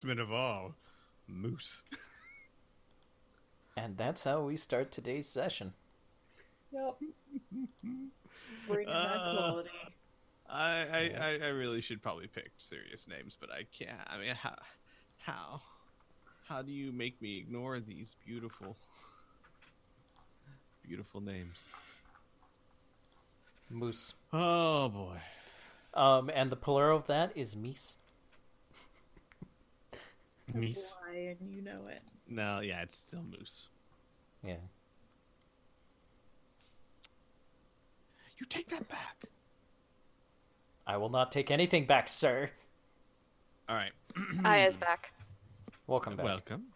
huntsman of all, Moose. And that's how we start today's session. Yep. Bringing that quality. I really should probably pick serious names, but I can't. I mean, how do you make me ignore these beautiful names? Moose. Oh boy. And the plural of that is meese. Meese. Why, and you know it. No, yeah, it's still Moose. Yeah. You take that back. I will not take anything back, sir. All right. Aya's back. Welcome back. Welcome.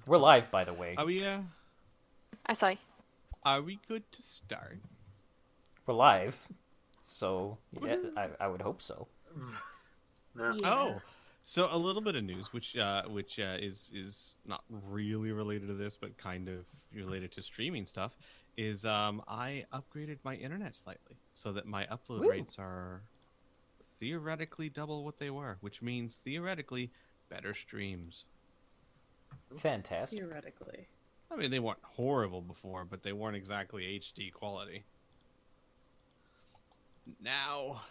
We're live, by the way. Are we? I saw you. Are we good to start? We're live. So, yeah, I would hope so. Yeah. Oh, so a little bit of news, which is not really related to this, but kind of related to streaming stuff, is I upgraded my internet slightly so that my upload rates are theoretically double what they were, which means theoretically better streams. Fantastic. Theoretically. I mean, they weren't horrible before, but they weren't exactly HD quality. Now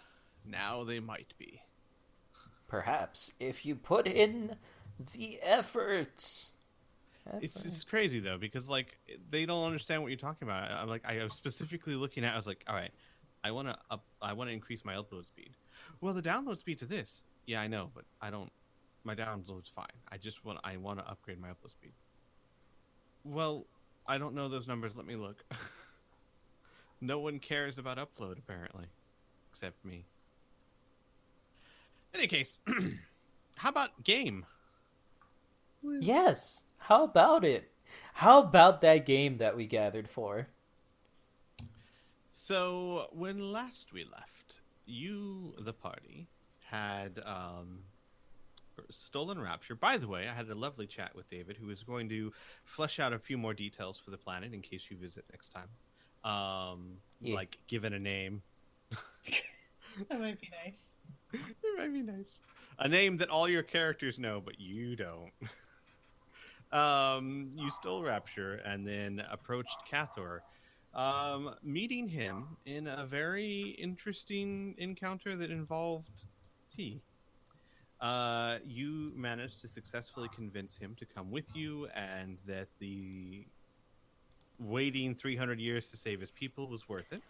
they might be. Perhaps, if you put in the efforts. It's crazy though, because like they don't understand what you're talking about. I was specifically looking at. I was like, all right, I want to increase my upload speed. Well, the download speed's to this. Yeah, I know, but I don't. My download's fine. I want to upgrade my upload speed. Well, I don't know those numbers. Let me look. No one cares about upload apparently, except me. In any case, how about game? Yes. How about it? How about that game that we gathered for? So, when last we left, you, the party, had stolen Rapture. By the way, I had a lovely chat with David, who is going to flesh out a few more details for the planet in case you visit next time. Like, given a name. That might be nice. It might be nice. A name that all your characters know, but you don't. You stole Rapture and then approached Cathor, meeting him in a very interesting encounter that involved tea. You managed to successfully convince him to come with you, and that the waiting 300 years to save his people was worth it,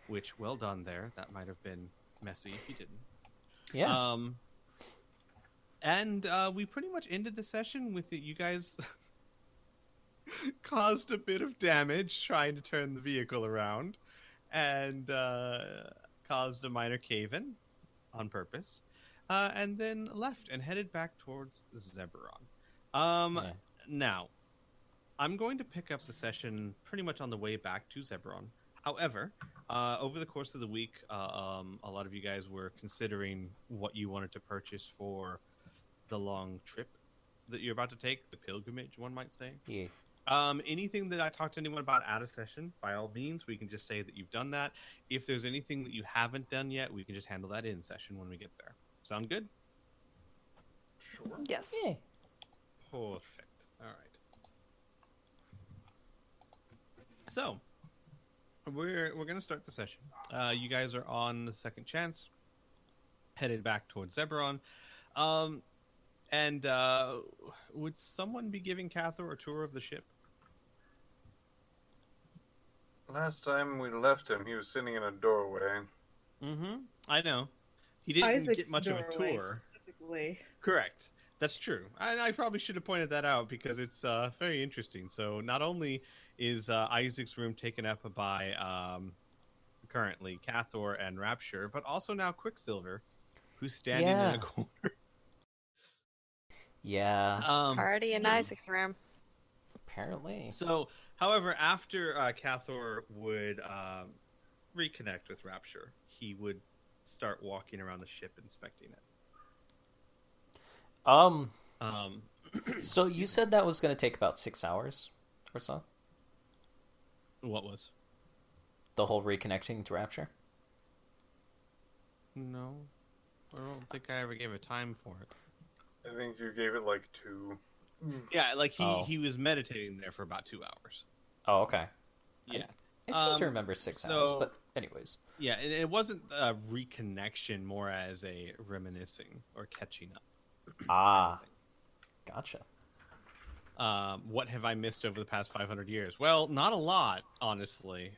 which, well done there. That might have been messy if you didn't. Yeah. And we pretty much ended the session with it. You guys caused a bit of damage trying to turn the vehicle around, and caused a minor cave-in on purpose, and then left and headed back towards Zeberon. Now, I'm going to pick up the session pretty much on the way back to Zeberon. However, over the course of the week, a lot of you guys were considering what you wanted to purchase for the long trip that you're about to take, the pilgrimage, one might say. Yeah. Anything that I talked to anyone about out of session, by all means, we can just say that you've done that. If there's anything that you haven't done yet, we can just handle that in session when we get there. Sound good? Sure. Yes. Yeah. Perfect. All right. So, we're going to start the session. You guys are on the second chance, headed back towards Zeberon. And would someone be giving Cathor a tour of the ship? Last time we left him, he was sitting in a doorway. Mm-hmm. I know. He didn't Isaac's get much of a doorway, tour. Specifically. Correct. That's true. I probably should have pointed that out because it's very interesting. So not only is Isaac's room taken up by currently Cathor and Rapture, but also now Quicksilver, who's standing in a corner. Yeah. Party in Isaac's room. Apparently. So, however, after Cathor would reconnect with Rapture, he would start walking around the ship, inspecting it. So you said that was going to take about 6 hours or so? What was? The whole reconnecting to Rapture? No. I don't think I ever gave a time for it. I think you gave it like 2. Yeah, like he Oh. he was meditating there for about 2 hours. Oh, okay. Yeah. I seem to remember 6 hours, but anyways. Yeah, and it wasn't a reconnection, more as a reminiscing or catching up. Ah, gotcha. What have I missed over the past 500 years? Well, not a lot, honestly.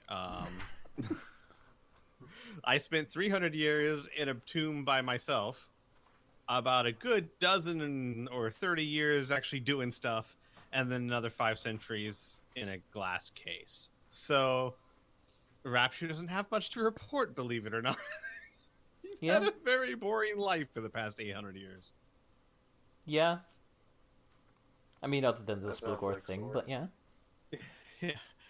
I spent 300 years in a tomb by myself, about a good dozen or 30 years actually doing stuff, and then another 5 centuries in a glass case. So, Rapture doesn't have much to report, believe it or not. He's had a very boring life for the past 800 years. Yeah. I mean, other than the That sounds Spilgore like thing, Sword. but yeah.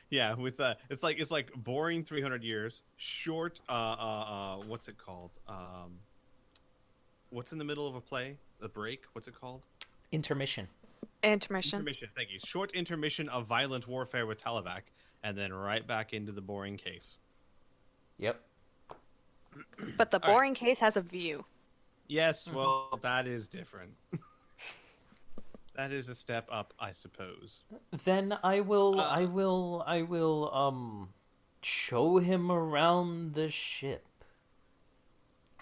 Yeah, with it's like boring 300 years, short what's it called? What's in the middle of a play? The break, what's it called? Intermission. Intermission. Thank you. Short intermission of violent warfare with Talavac, and then right back into the boring case. Yep. But the All right. boring case has a view. Yes, well, that is different. That is a step up, I suppose. Then I will show him around the ship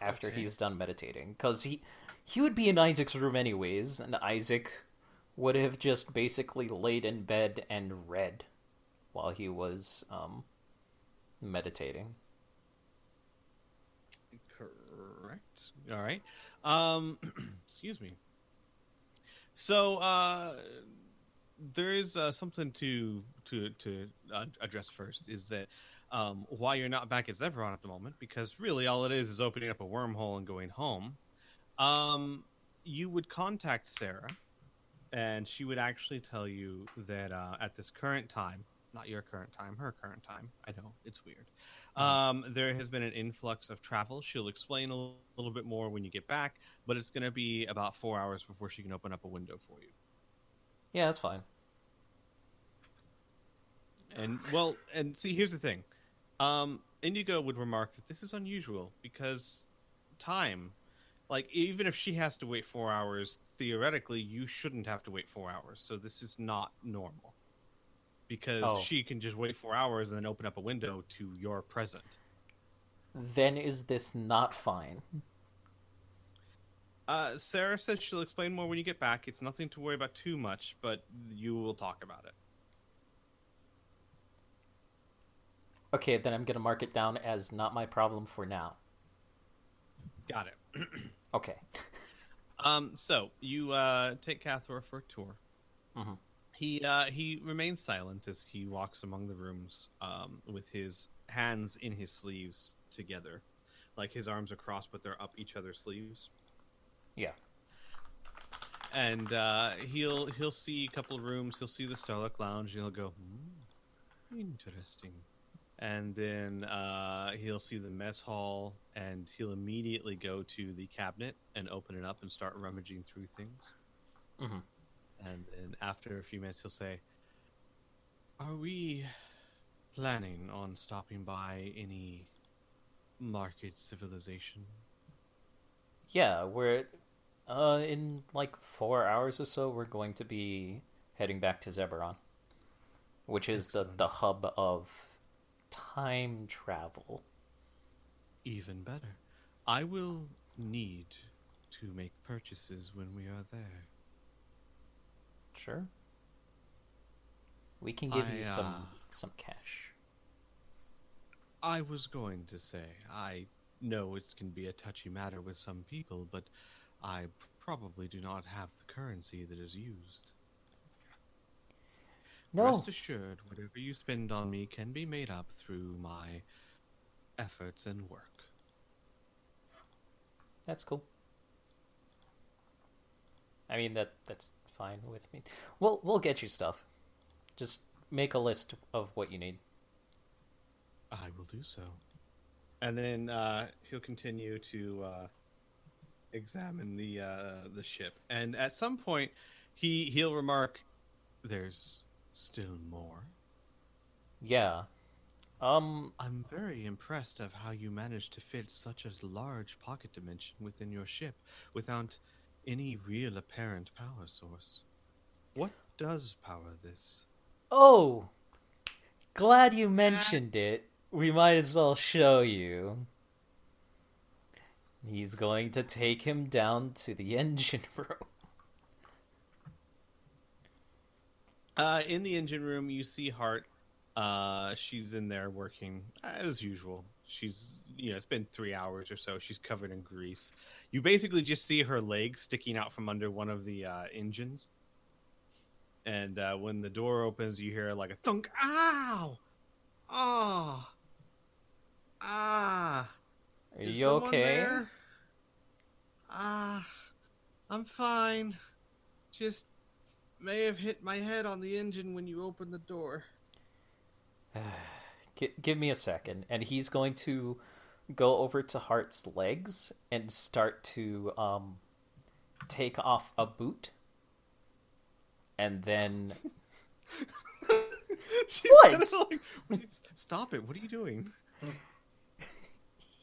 after Okay. he's done meditating, because he would be in Isaac's room anyways, and Isaac would have just basically laid in bed and read while he was meditating. Correct. All right. Excuse me. So there is something to address first. Is that why you're not back at Zebron at the moment? Because really, all it is opening up a wormhole and going home. You would contact Sarah, and she would actually tell you that at this current time, not your current time, her current time. I know it's weird. There has been an influx of travel. She'll explain a little bit more when you get back, but it's going to be about 4 hours before she can open up a window for you. Yeah, that's fine. And see, here's the thing. Indigo would remark that this is unusual because time, like even if she has to wait 4 hours, theoretically you shouldn't have to wait 4 hours. So this is not normal. Because she can just wait 4 hours and then open up a window to your present. Then is this not fine? Sarah says she'll explain more when you get back. It's nothing to worry about too much, but you will talk about it. Okay, then I'm gonna mark it down as not my problem for now. Got it. Okay. So you take Cathor for a tour. Mm-hmm. He remains silent as he walks among the rooms with his hands in his sleeves together. Like his arms are crossed, but they're up each other's sleeves. Yeah. And he'll see a couple of rooms. He'll see the Starlock Lounge, and he'll go, interesting. And then he'll see the mess hall, and he'll immediately go to the cabinet and open it up and start rummaging through things. Mm-hmm. And then after a few minutes, he'll say, "Are we planning on stopping by any market civilization?" Yeah, we're in like 4 hours or so. We're going to be heading back to Zeberon, which is the hub of time travel. Even better. I will need to make purchases when we are there. Sure. We can give you some cash. I was going to say, I know it can be a touchy matter with some people, but I probably do not have the currency that is used. No. Rest assured, whatever you spend on me can be made up through my efforts and work. That's cool. I mean, that's fine with me. We'll get you stuff. Just make a list of what you need. I will do so. And then he'll continue to examine the ship. And at some point, he'll remark, "There's still more." Yeah. I'm very impressed of how you managed to fit such a large pocket dimension within your ship without any real apparent power source. What does power this? Oh, glad you mentioned it. We might as well show you. He's going to take him down to the engine room. In the engine room, you see Hart. She's in there working as usual. She's, it's been 3 hours or so. She's covered in grease. You basically just see her legs sticking out from under one of the engines. And when the door opens, you hear like a thunk. Ow! Oh! Ah! Are Is you someone okay? there? I'm fine. Just may have hit my head on the engine when you opened the door. Give me a second. And he's going to go over to Hart's legs and start to take off a boot. And then... She's What? kinda like, stop it. What are you doing?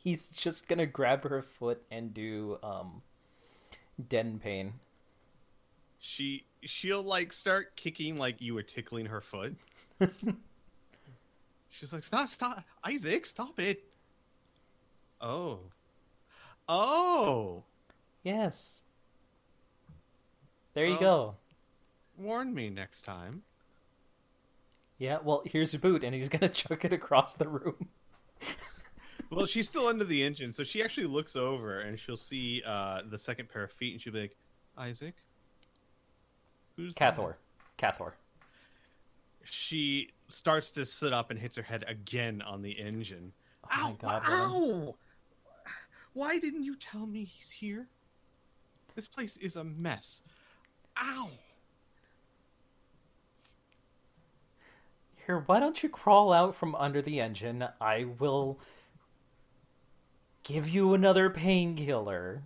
He's just gonna grab her foot and do den pain. She'll like start kicking like you were tickling her foot. She's like, stop, Isaac, stop it. Oh. Yes. There you Well- go. Warn me next time. Yeah, well, here's your boot, and he's gonna chuck it across the room. Well, she's still under the engine, so she actually looks over and she'll see the second pair of feet, and she'll be like, Isaac? Who's that?" Cathor. She starts to sit up and hits her head again on the engine. Oh my God, Ow! Why didn't you tell me he's here? This place is a mess. Ow! Here, why don't you crawl out from under the engine? I will give you another painkiller.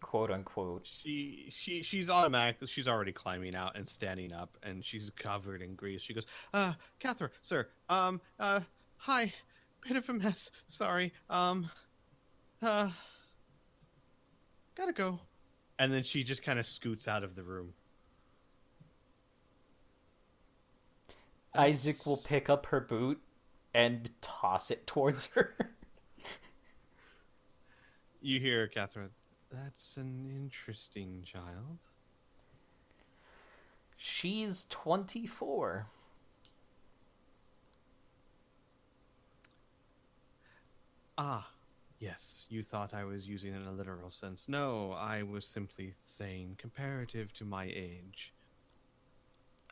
Quote unquote. She's automatically, she's already climbing out and standing up, and she's covered in grease. She goes, Catherine, sir, hi, bit of a mess, sorry, gotta go. And then she just kind of scoots out of the room. Isaac will pick up her boot and toss it towards her. You hear, Catherine, that's an interesting child. She's 24. Ah, yes, you thought I was using it in a literal sense. No, I was simply saying comparative to my age.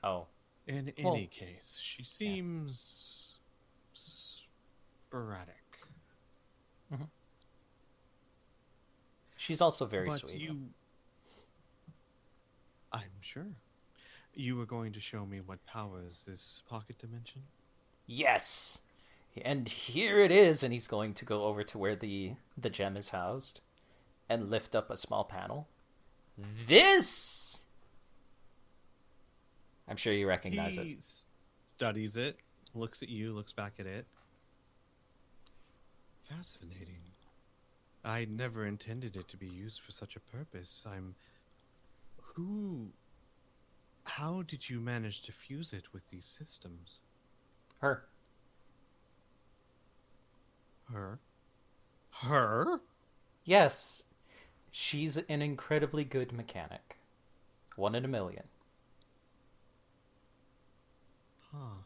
Oh. In Well, any case, she seems sporadic. She's also very But sweet. I'm sure. You were going to show me what powers this pocket dimension? Yes! And here it is, and he's going to go over to where the gem is housed and lift up a small panel. This! I'm sure you recognize He it. studies it, looks at you, looks back at it. Fascinating. I never intended it to be used for such a purpose. How did you manage to fuse it with these systems? Her. Her? Yes. She's an incredibly good mechanic. 1 in a million. Huh.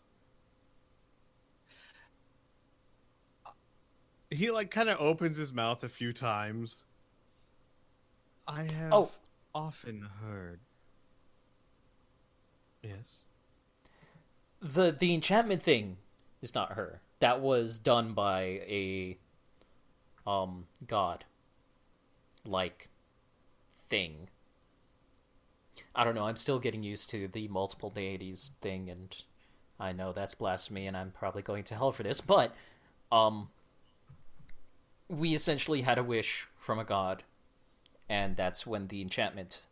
He kind of opens his mouth a few times. I have often heard. Yes. The enchantment thing is not her. That was done by a god like thing. I don't know, I'm still getting used to the multiple deities thing, and I know that's blasphemy and I'm probably going to hell for this, but we essentially had a wish from a god, and that's when the enchantment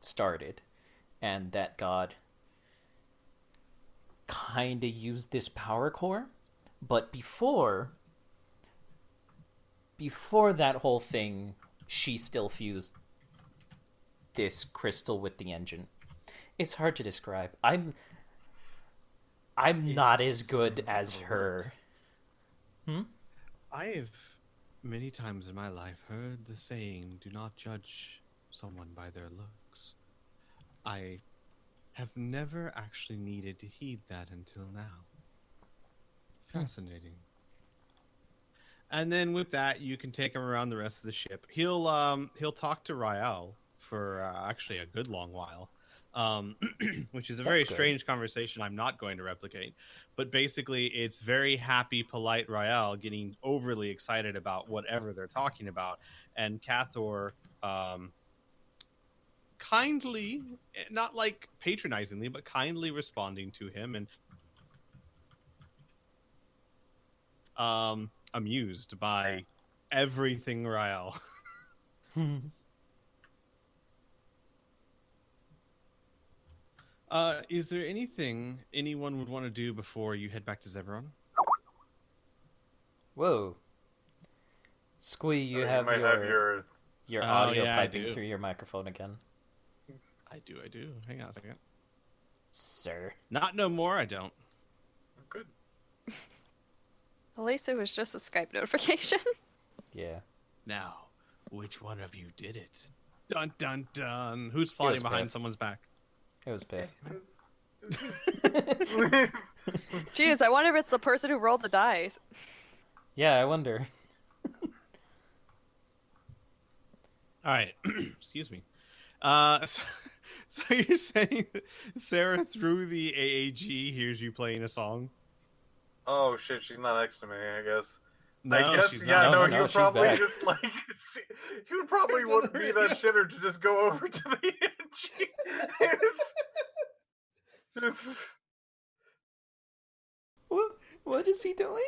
started. And that god kind of used this power core, but before that whole thing, she still fused this crystal with the engine. It's hard to describe. I'm not as good as her. I have many times in my life heard the saying, do not judge someone by their looks. I have never actually needed to heed that until now. Fascinating. And then with that, you can take him around the rest of the ship. He'll talk to Rael for actually a good long while, which is a very strange conversation I'm not going to replicate. But basically, it's very happy, polite Rael getting overly excited about whatever they're talking about, and Cathor kindly, not like patronizingly, but kindly responding to him and amused by everything Rael. Is there anything anyone would want to do before you head back to Zebron? Whoa. Squee, you have your audio piping through your microphone again. I do. Hang on a second. Sir. Not no more, I don't. Good. At least it was just a Skype notification. Yeah. Now, which one of you did it? Dun dun dun. Who's plotting behind someone's back? It was Piff. Jeez, I wonder if it's the person who rolled the dice. Yeah, I wonder. All right. Excuse me. So you're saying that Sarah through the AAG hears you playing a song? Oh shit, she's not next to me, I guess. No, I guess, she's yeah, not. no, he would she's probably back. just like, he would probably wouldn't be that shitter to just go over to the edge. What is he doing?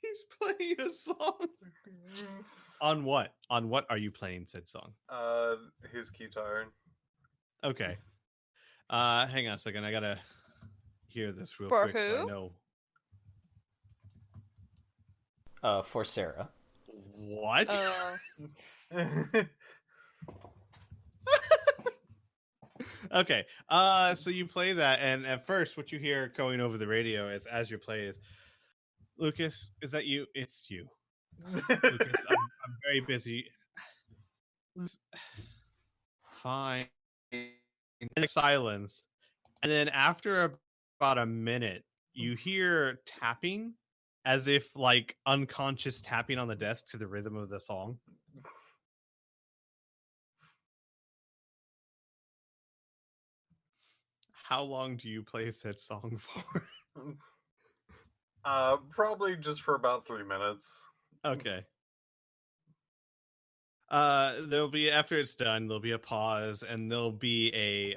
He's playing a song. On what? On what are you playing said song? His guitar. Okay. Hang on a second. I gotta hear this real For quick so I who? know. For Sarah. What? Okay. So you play that, and at first, what you hear going over the radio as you play is, Lucas, is that you? It's you. Lucas, I'm very busy. Fine. And silence. And then after about a minute, you hear tapping, as if like unconscious tapping on the desk to the rhythm of the song. How long do you play said song for? Probably just for about 3 minutes. Okay. There'll be, after it's done, there'll be a pause, and there'll be a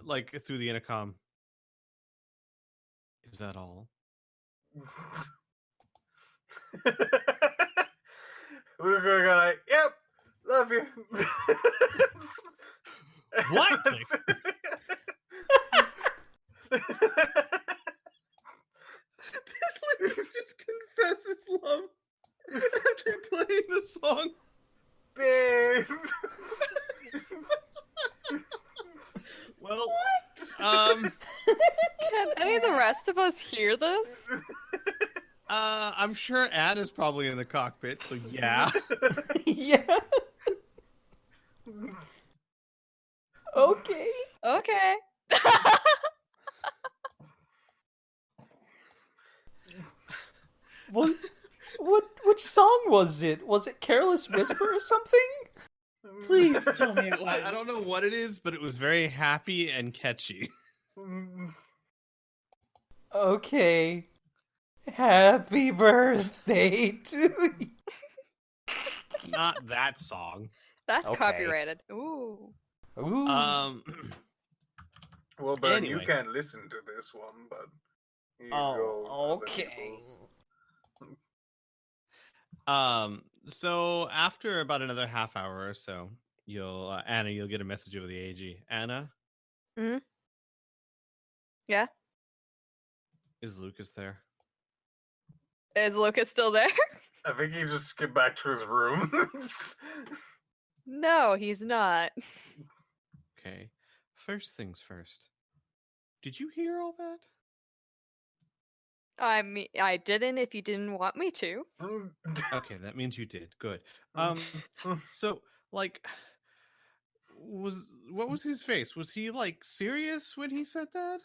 like through the intercom. Is that all? We're gonna, yep, love you. What? Lucas just confessed his love after playing the song. Babe. Well, Can any of the rest of us hear this? I'm sure Anne is probably in the cockpit, so yeah. Yeah. Okay. Okay. Which song was it? Was it Careless Whisper or something? Please tell me it was. I don't know what it is, but it was very happy and catchy. Okay. Happy birthday to you. Not that song. That's Okay. copyrighted. Ooh. Ooh. Well, Ben, Anyway. you can't listen to this one, but you go. Oh, other okay. people's. So after about another half hour or so, you'll Anna, you'll get a message over the AG. Anna? Mhm. Yeah? Is Lucas there? Is Lucas still there? I think he just skipped back to his room. No, he's not. Okay. First things first. Did you hear all that? I mean, I didn't if you didn't want me to. Okay, that means you did. Good. So like what was his face? Was he like serious when he said that?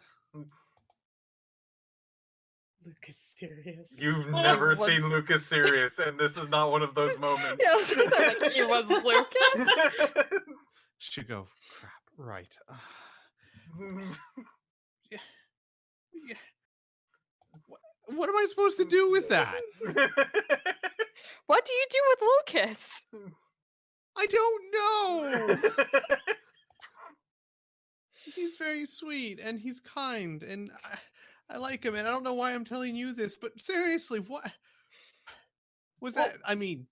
Lucas, serious. You've Oh, never was- seen Lucas serious, and this is not one of those moments. Yeah, I was gonna say, like, he was Lucas. Should go. Crap. Right. Yeah. Yeah. What am I supposed to do with that? What do you do with Lucas? I don't know. He's very sweet and he's kind and I like him and I don't know why I'm telling you this, but seriously, what was that? I mean,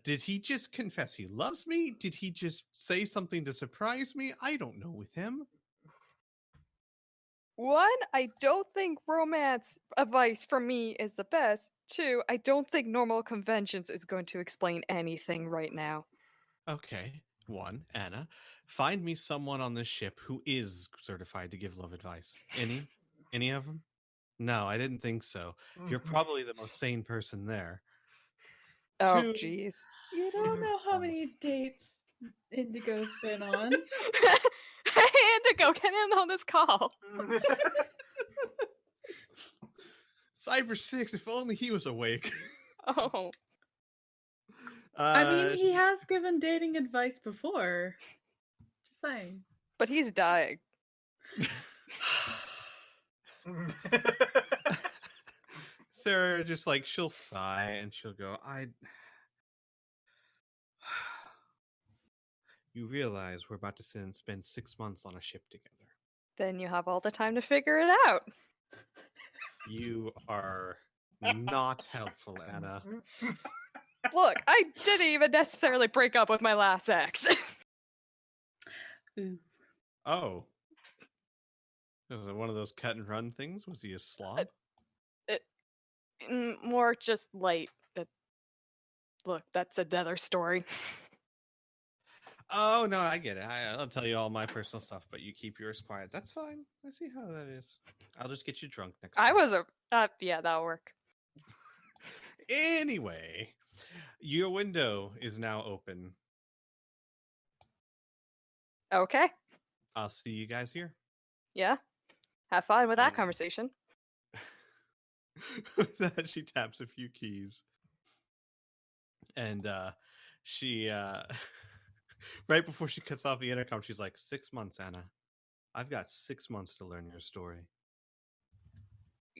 did he just confess he loves me? Did he just say something to surprise me? I don't know with him. One, I don't think romance advice from me is the best. Two, I don't think normal conventions is going to explain anything right now. Okay. One, Anna, find me someone on this ship who is certified to give love advice. Any? Any of them? No, I didn't think so. You're probably the most sane person there. Oh, Two- You jeez. don't know how many dates Indigo's been on. Indigo, get in on this call. Cyber 6, if only he was awake. Oh, I mean, he has given dating advice before. Just saying. but he's dying. Sarah just like she'll sigh and she'll go, You realize we're about to spend 6 months on a ship together. Then you have all the time to figure it out. You are not helpful, Anna. Look, I didn't even necessarily break up with my last ex. Ooh. Oh. Was it one of those cut and run things? Was he a slob? More just light. But look, that's another story. Oh, no, I get it. I'll tell you all my personal stuff, but you keep yours quiet. That's fine. I see how that is. I'll just get you drunk next I time. was yeah, that'll work. Anyway, your window is now open. Okay. I'll see you guys here. Yeah. Have fun with that And- conversation. With that, she taps a few keys. And she, right before she cuts off the intercom, she's like, 6 months, Anna. I've got 6 months to learn your story.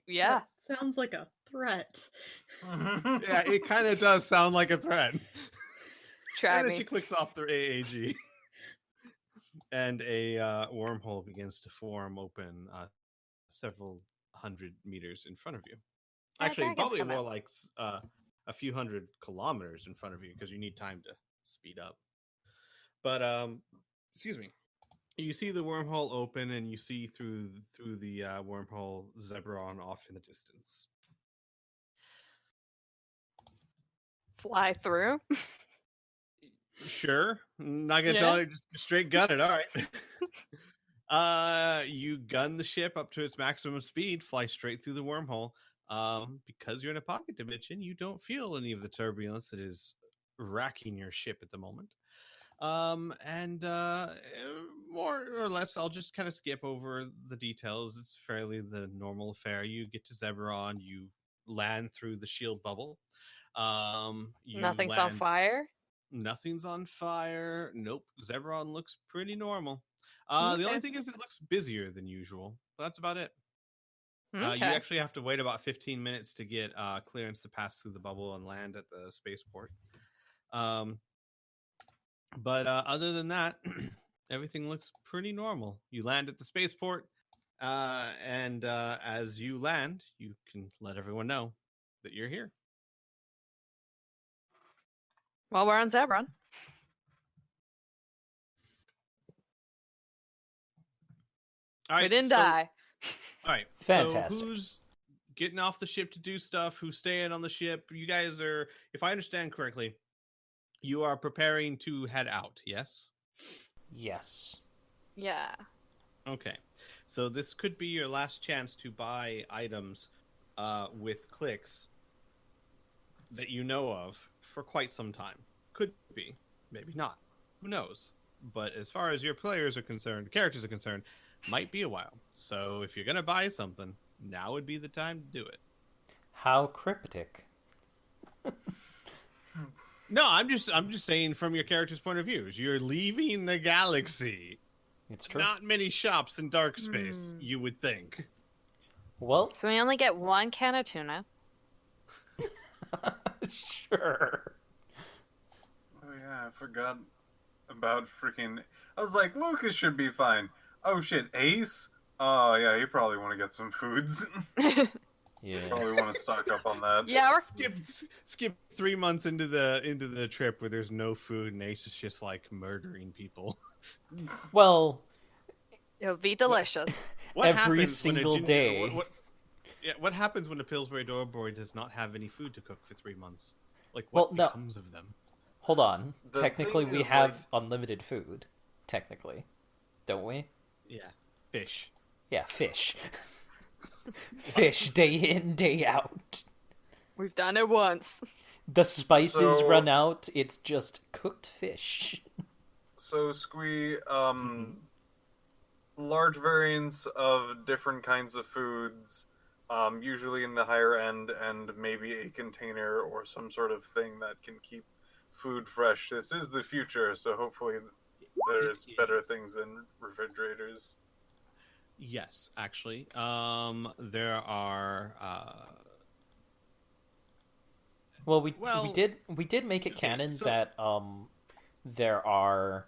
Yeah. That sounds like a threat. Yeah, it kind of does sound like a threat. Try And then me. she clicks off their AAG. And a wormhole begins to form open several hundred meters in front of you. Actually, dragons probably come more out. like a few hundred kilometers in front of you because you need time to speed up. But excuse me. You see the wormhole open, and you see through the wormhole Zebron off in the distance. Fly through. Sure, not gonna Yeah. tell you, just straight gun it. All right. You gun the ship up to its maximum speed, fly straight through the wormhole. Because you're in a pocket dimension, you don't feel any of the turbulence that is racking your ship at the moment. And more or less, I'll just kind of skip over the details. It's fairly the normal affair. You get to Zebron, you land through the shield bubble. You Nothing's on land- fire. Nothing's on fire. Nope. Zebron looks pretty normal. The only Okay. thing is it looks busier than usual. But that's about it. You Okay. actually have to wait about 15 minutes to get clearance to pass through the bubble and land at the spaceport. But other than that, everything looks pretty normal. You land at the spaceport, and as you land, you can let everyone know that you're here. Well, we're on Zebron. All right, We didn't so- die. All right. Fantastic. So getting off the ship to do stuff, who's staying on the ship. You guys are, if I understand correctly, you are preparing to head out, yes? Yes. Yeah. Okay. So this could be your last chance to buy items with clicks that you know of for quite some time. Could be, maybe not. Who knows? But as far as your players are concerned, characters are concerned, might be a while. So if you're gonna buy something, now would be the time to do it. How cryptic. No, I'm just saying from your character's point of view. You're leaving the galaxy. It's true. Not many shops in dark space, you would think. Well, So we only get one can of tuna. sure. Oh yeah, I forgot about freaking. I was like, Lucas should be fine. Oh shit, Ace? Oh yeah, you probably want to get some foods. Yeah. Probably want to stock up on that. Yeah, we're Skip 3 months into the trip where there's no food and Ace is just like murdering people. Well, it'll be delicious. What Every happens when a single ginger- day. What happens when a Pillsbury Doughboy does not have any food to cook for 3 months? Like, Well, what no. becomes of them? hold on. The Technically, thing we is, have like- unlimited food. Technically. Don't we? Yeah, fish. Yeah, fish. Fish day in, day out. We've done it once. The spices So- run out, it's just cooked fish. So, Squee, large variants of different kinds of foods, usually in the higher end, and maybe a container or some sort of thing that can keep food fresh. This is the future, so hopefully there's It better is. things than refrigerators. Yes, actually. There are Well, we Well, did make it okay, canon so- that there are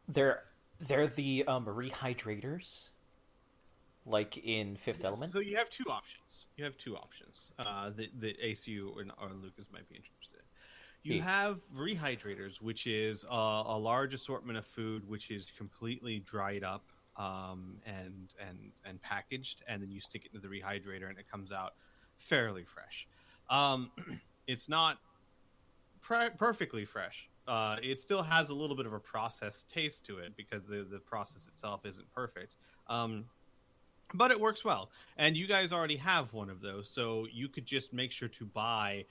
they're the rehydrators, like in Fifth Element. So you have two options. That ACU or Lucas might be interested in. You Yeah. have rehydrators, which is a large assortment of food, which is completely dried up and packaged, and then you stick it into the rehydrator, and it comes out fairly fresh. It's not perfectly fresh. It still has a little bit of a processed taste to it because the process itself isn't perfect. But it works well. And you guys already have one of those, so you could just make sure to buy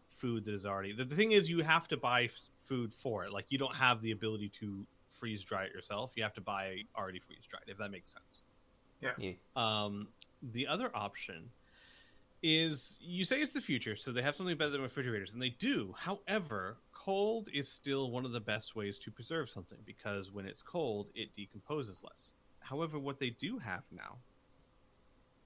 food that is already... The thing is, you have to buy food for it. Like, you don't have the ability to freeze dry it yourself. You have to buy already freeze dried, if that makes sense. Yeah. The other option is, you say it's the future, so they have something better than refrigerators, and they do. However, cold is still one of the best ways to preserve something, because when it's cold, it decomposes less. However, what they do have now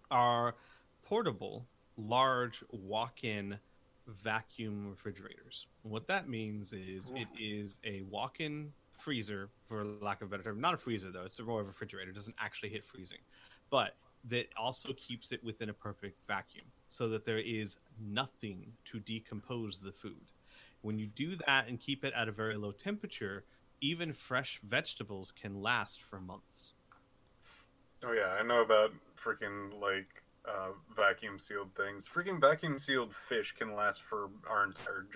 are portable, large, walk-in vacuum refrigerators. What that means is it is a walk-in freezer, for lack of a better term. Not a freezer, though. It's more of a refrigerator. It doesn't actually hit freezing. But that also keeps it within a perfect vacuum, so that there is nothing to decompose the food. When you do that and keep it at a very low temperature, even fresh vegetables can last for months. Oh yeah, I know about freaking vacuum sealed things. Freaking vacuum sealed fish can last for our entire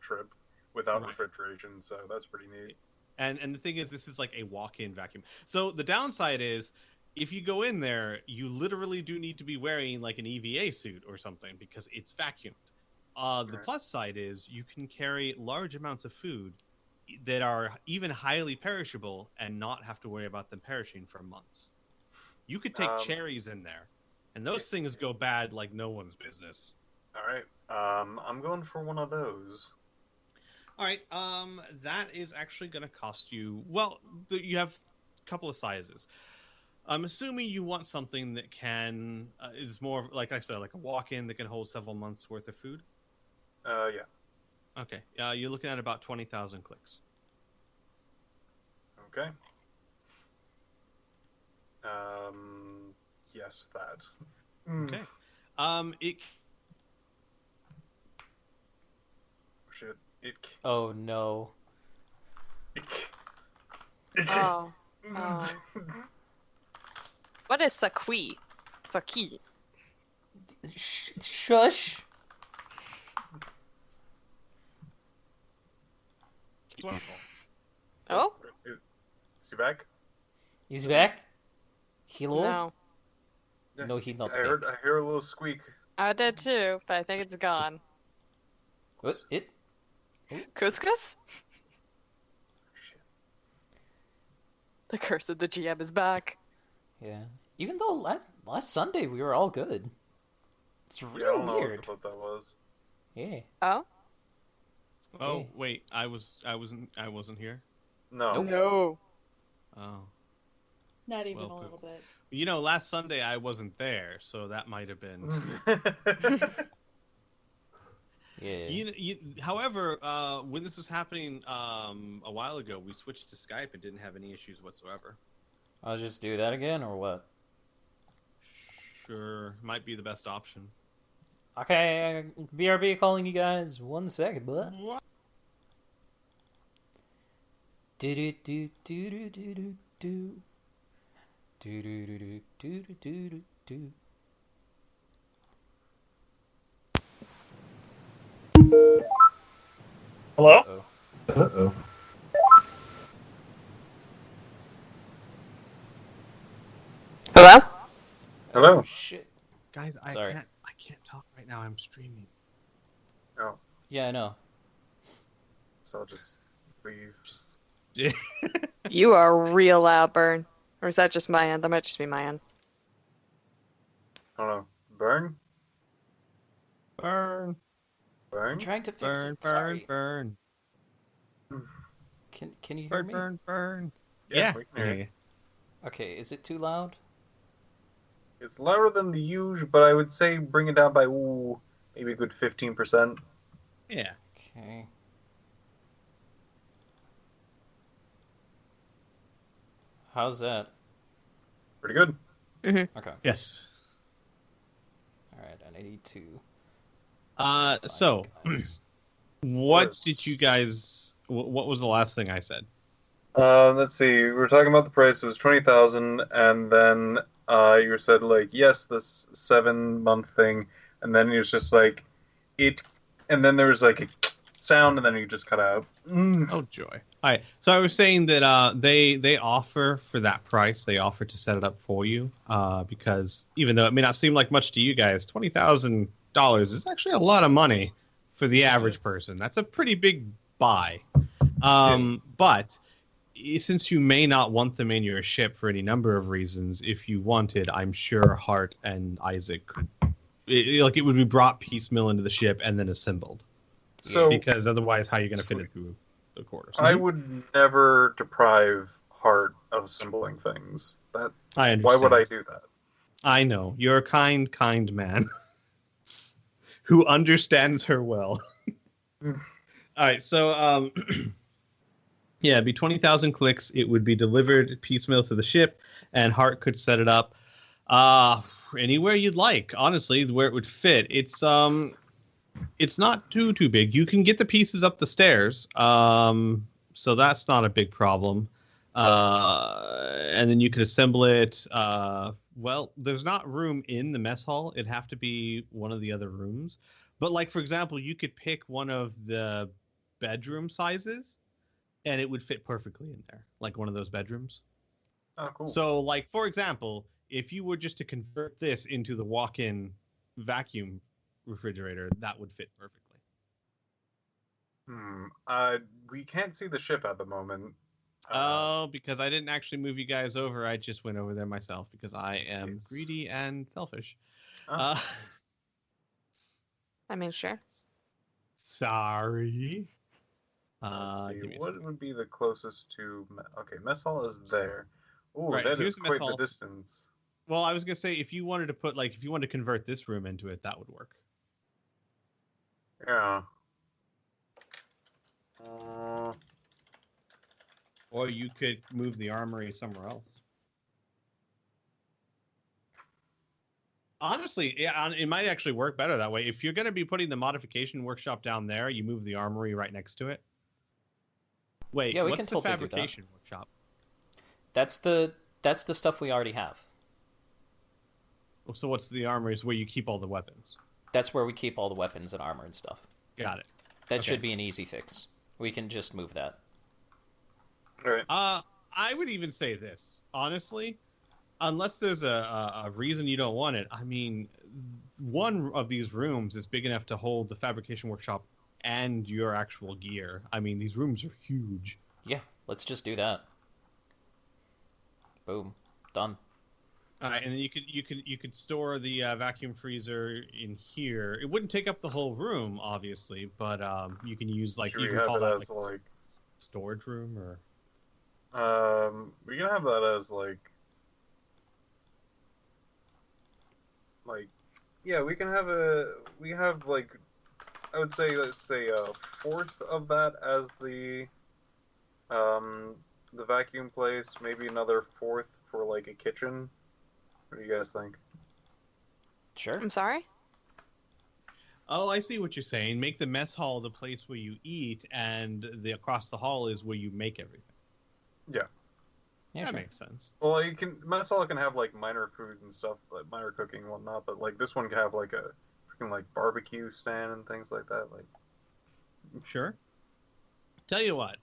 trip without Right. refrigeration, so that's pretty neat. And the thing is, this is like a walk-in vacuum. So the downside is, if you go in there, you literally do need to be wearing like an EVA suit or something because it's vacuumed. The Right. plus side is you can carry large amounts of food that are even highly perishable and not have to worry about them perishing for months. You could take cherries in there, and those things go bad like no one's business. All right, I'm going for one of those. All right, that is actually going to cost you. Well, you have a couple of sizes. I'm assuming you want something that can is more like I said, like a walk-in that can hold several months worth of food. Yeah. Okay, you're looking at about 20,000 clicks. Okay. Yes, that. Okay. It Shit. It. Oh no. Oh. Oh. What is saqui? Saqui. Shush. Oh? Is he back? He's back? Hello? No. No, he's not I back. hear a little squeak. I did too, but I think it's gone. What? It? Couscous? The curse of the GM is back. Yeah. Even though last Sunday we were all good. It's Yeah, I really don't know weird. what that was. Yeah. Oh? Oh Hey. wait, I wasn't here. No. Nope. No. Oh, Not even Well, a little bit. you know, last Sunday I wasn't there, so that might have been. Yeah. However, when this was happening a while ago, we switched to Skype and didn't have any issues whatsoever. I'll just do that again, or what? Sure, might be the best option. Okay, BRB calling you guys. 1 second, but. What? Do do do do do do do do. Do do do do do do do do. Hello? Oh. Uh-oh. Hello? Hello. Oh, shit. Guys, Sorry. I can't talk right now. I'm streaming. Oh, Yeah, I know. so I'll just leave. You are real loud, Burn. Or is that just my end? That might just be my end. I don't know. Burn? Burn, Burn? I'm trying to fix burn, it. burn, Sorry. burn, Can you hear burn, me? burn, burn. Yeah, Yeah. we can hear you. Okay, is it too loud? It's louder than the usual, but I would say bring it down by maybe a good 15%. Yeah. Okay. How's that? Pretty good. Okay. Yes. Alright, and I need to. So, find guys. what Yes. did you guys? What was the last thing I said? Let's see. We were talking about the price. It was 20,000, and then you said like yes, this 7-month thing, and then it was just like it, and then there was like a sound, and then you just cut out. Oh joy! All right. So I was saying that they offer for that price. They offer to set it up for you because even though it may not seem like much to you guys, $20,000 is actually a lot of money for the average person. That's a pretty big buy. But since you may not want them in your ship for any number of reasons, if you wanted, I'm sure Hart and Isaac could, it would be brought piecemeal into the ship and then assembled. So Because otherwise, how are you going to fit it through the quarters? I would never deprive Hart of assembling things. That I understand. why would I do that? I know you're a kind man who understands her well. All right, so yeah, it'd be 20,000 clicks. It would be delivered piecemeal to the ship, and Hart could set it up anywhere you'd like. Honestly, where it would fit. It's not too big. You can get the pieces up the stairs, so that's not a big problem. And then you could assemble it. Well, there's not room in the mess hall. It'd have to be one of the other rooms. But like, for example, you could pick one of the bedroom sizes, and it would fit perfectly in there, like one of those bedrooms. Oh, cool. So, like, for example, if you were just to convert this into the walk-in vacuum refrigerator, that would fit perfectly. We can't see the ship at the moment. Oh, because I didn't actually move you guys over. I just went over there myself because I am Yes. greedy and selfish. Oh. I mean, sure. Sorry. Let's see. Give me a What second. would be the closest to? Okay, mess hall is there. Oh, Right, that here's is the mess quite the hall. distance. Well, I was gonna say if you wanted to put if you wanted to convert this room into it, that would work. Yeah. Or you could move the armory somewhere else. Honestly, yeah, it might actually work better that way. If you're going to be putting the modification workshop down there, you move the armory right next to it. Wait, Yeah, we what's can the totally do that. fabrication workshop? That's the stuff we already have. So what's the armory? Is where you keep all the weapons. That's where we keep all the weapons and armor and stuff. Got it. That should be an easy fix. We can just move that. All right. I would even say this honestly, unless there's a reason you don't want it. I mean, one of these rooms is big enough to hold the fabrication workshop and your actual gear. I mean, these rooms are huge. Yeah, let's just do that. Boom, done. And then you could store the vacuum freezer in here. It wouldn't take up the whole room, obviously, but you can use like Should you we can have call it that as like storage room or. We can have that as yeah, we have like, I would say, let's say a fourth of that as the vacuum place, maybe another fourth for like a kitchen. What do you guys think? Sure. I'm sorry? Oh, I see what you're saying. Make the mess hall the place where you eat, and the across the hall is where you make everything. Yeah. Yeah, That sure. makes sense. Well, mess hall can have like minor food and stuff, like minor cooking and whatnot, but like this one can have like a freaking like barbecue stand and things like that. Like, Sure. Tell you what,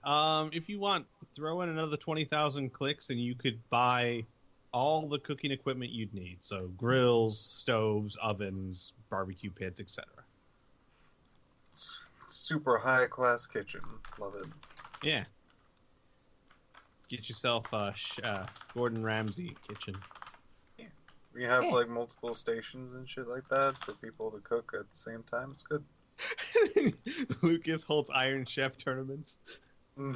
if you want, throw in another 20,000 clicks, and you could buy all the cooking equipment you'd need. So grills, stoves, ovens, barbecue pits, etc. super high class kitchen, love it. Yeah. Get yourself a Gordon Ramsay kitchen. We have Yeah. like multiple stations and shit like that for people to cook at the same time. It's good. Lucas holds Iron Chef tournaments. Oh,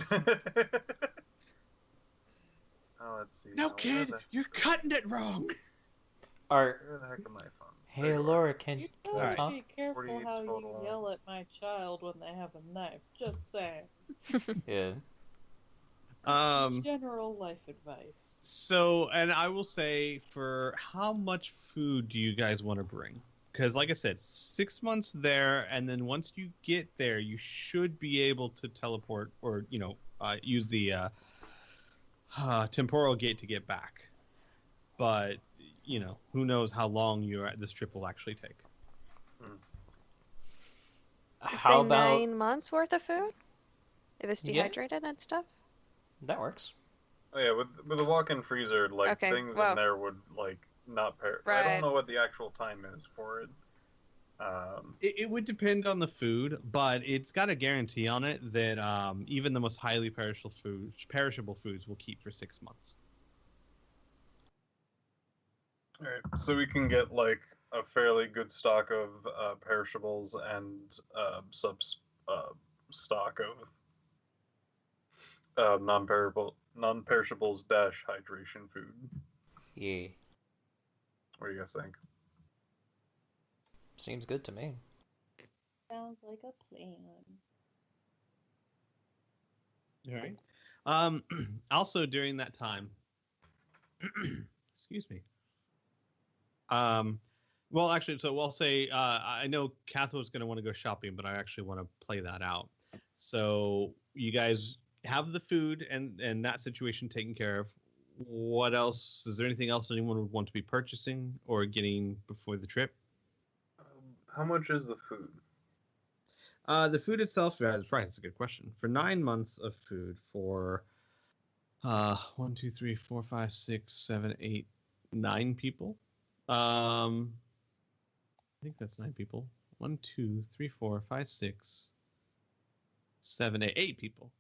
let's see. No, Now, kid, you're cutting it wrong. Are Where the heck are my phones? hey There you are. Laura, can You we gotta talk? be careful 48 how total. you yell at my child when they have a knife. Just saying. Yeah. General life advice. So, and I will say, for how much food do you guys want to bring? Because, like I said, 6 months there, and then once you get there, you should be able to teleport or, use the temporal gate to get back. But, who knows how long this trip will actually take. How Say about 9 months worth of food? If it's Yeah. dehydrated and stuff? that works? Oh yeah, with the walk-in freezer, like Okay, things well- in there would like not pair. I Right. don't know what the actual time is for it. It would depend on the food, but it's got a guarantee on it that even the most highly perishable foods will keep for 6 months. All right, so we can get like a fairly good stock of perishables and stock of non-perishables dash hydration food. Yeah. What do you guys think? Seems good to me. Sounds like a plan. All right. Also, during that time, excuse me. Well, actually, so we'll say I know Catho's going to want to go shopping, but I actually want to play that out. So you guys have the food and that situation taken care of. What else? Is there anything else anyone would want to be purchasing or getting before the trip? How much is the food? The food itself, that's right. That's a good question. For 9 months of food for 1, 2, 3, 4, 5, 6, 7, 8, 9 people. I think that's 9 people. 1, 2, 3, 4, 5, 6, 7, 8 people.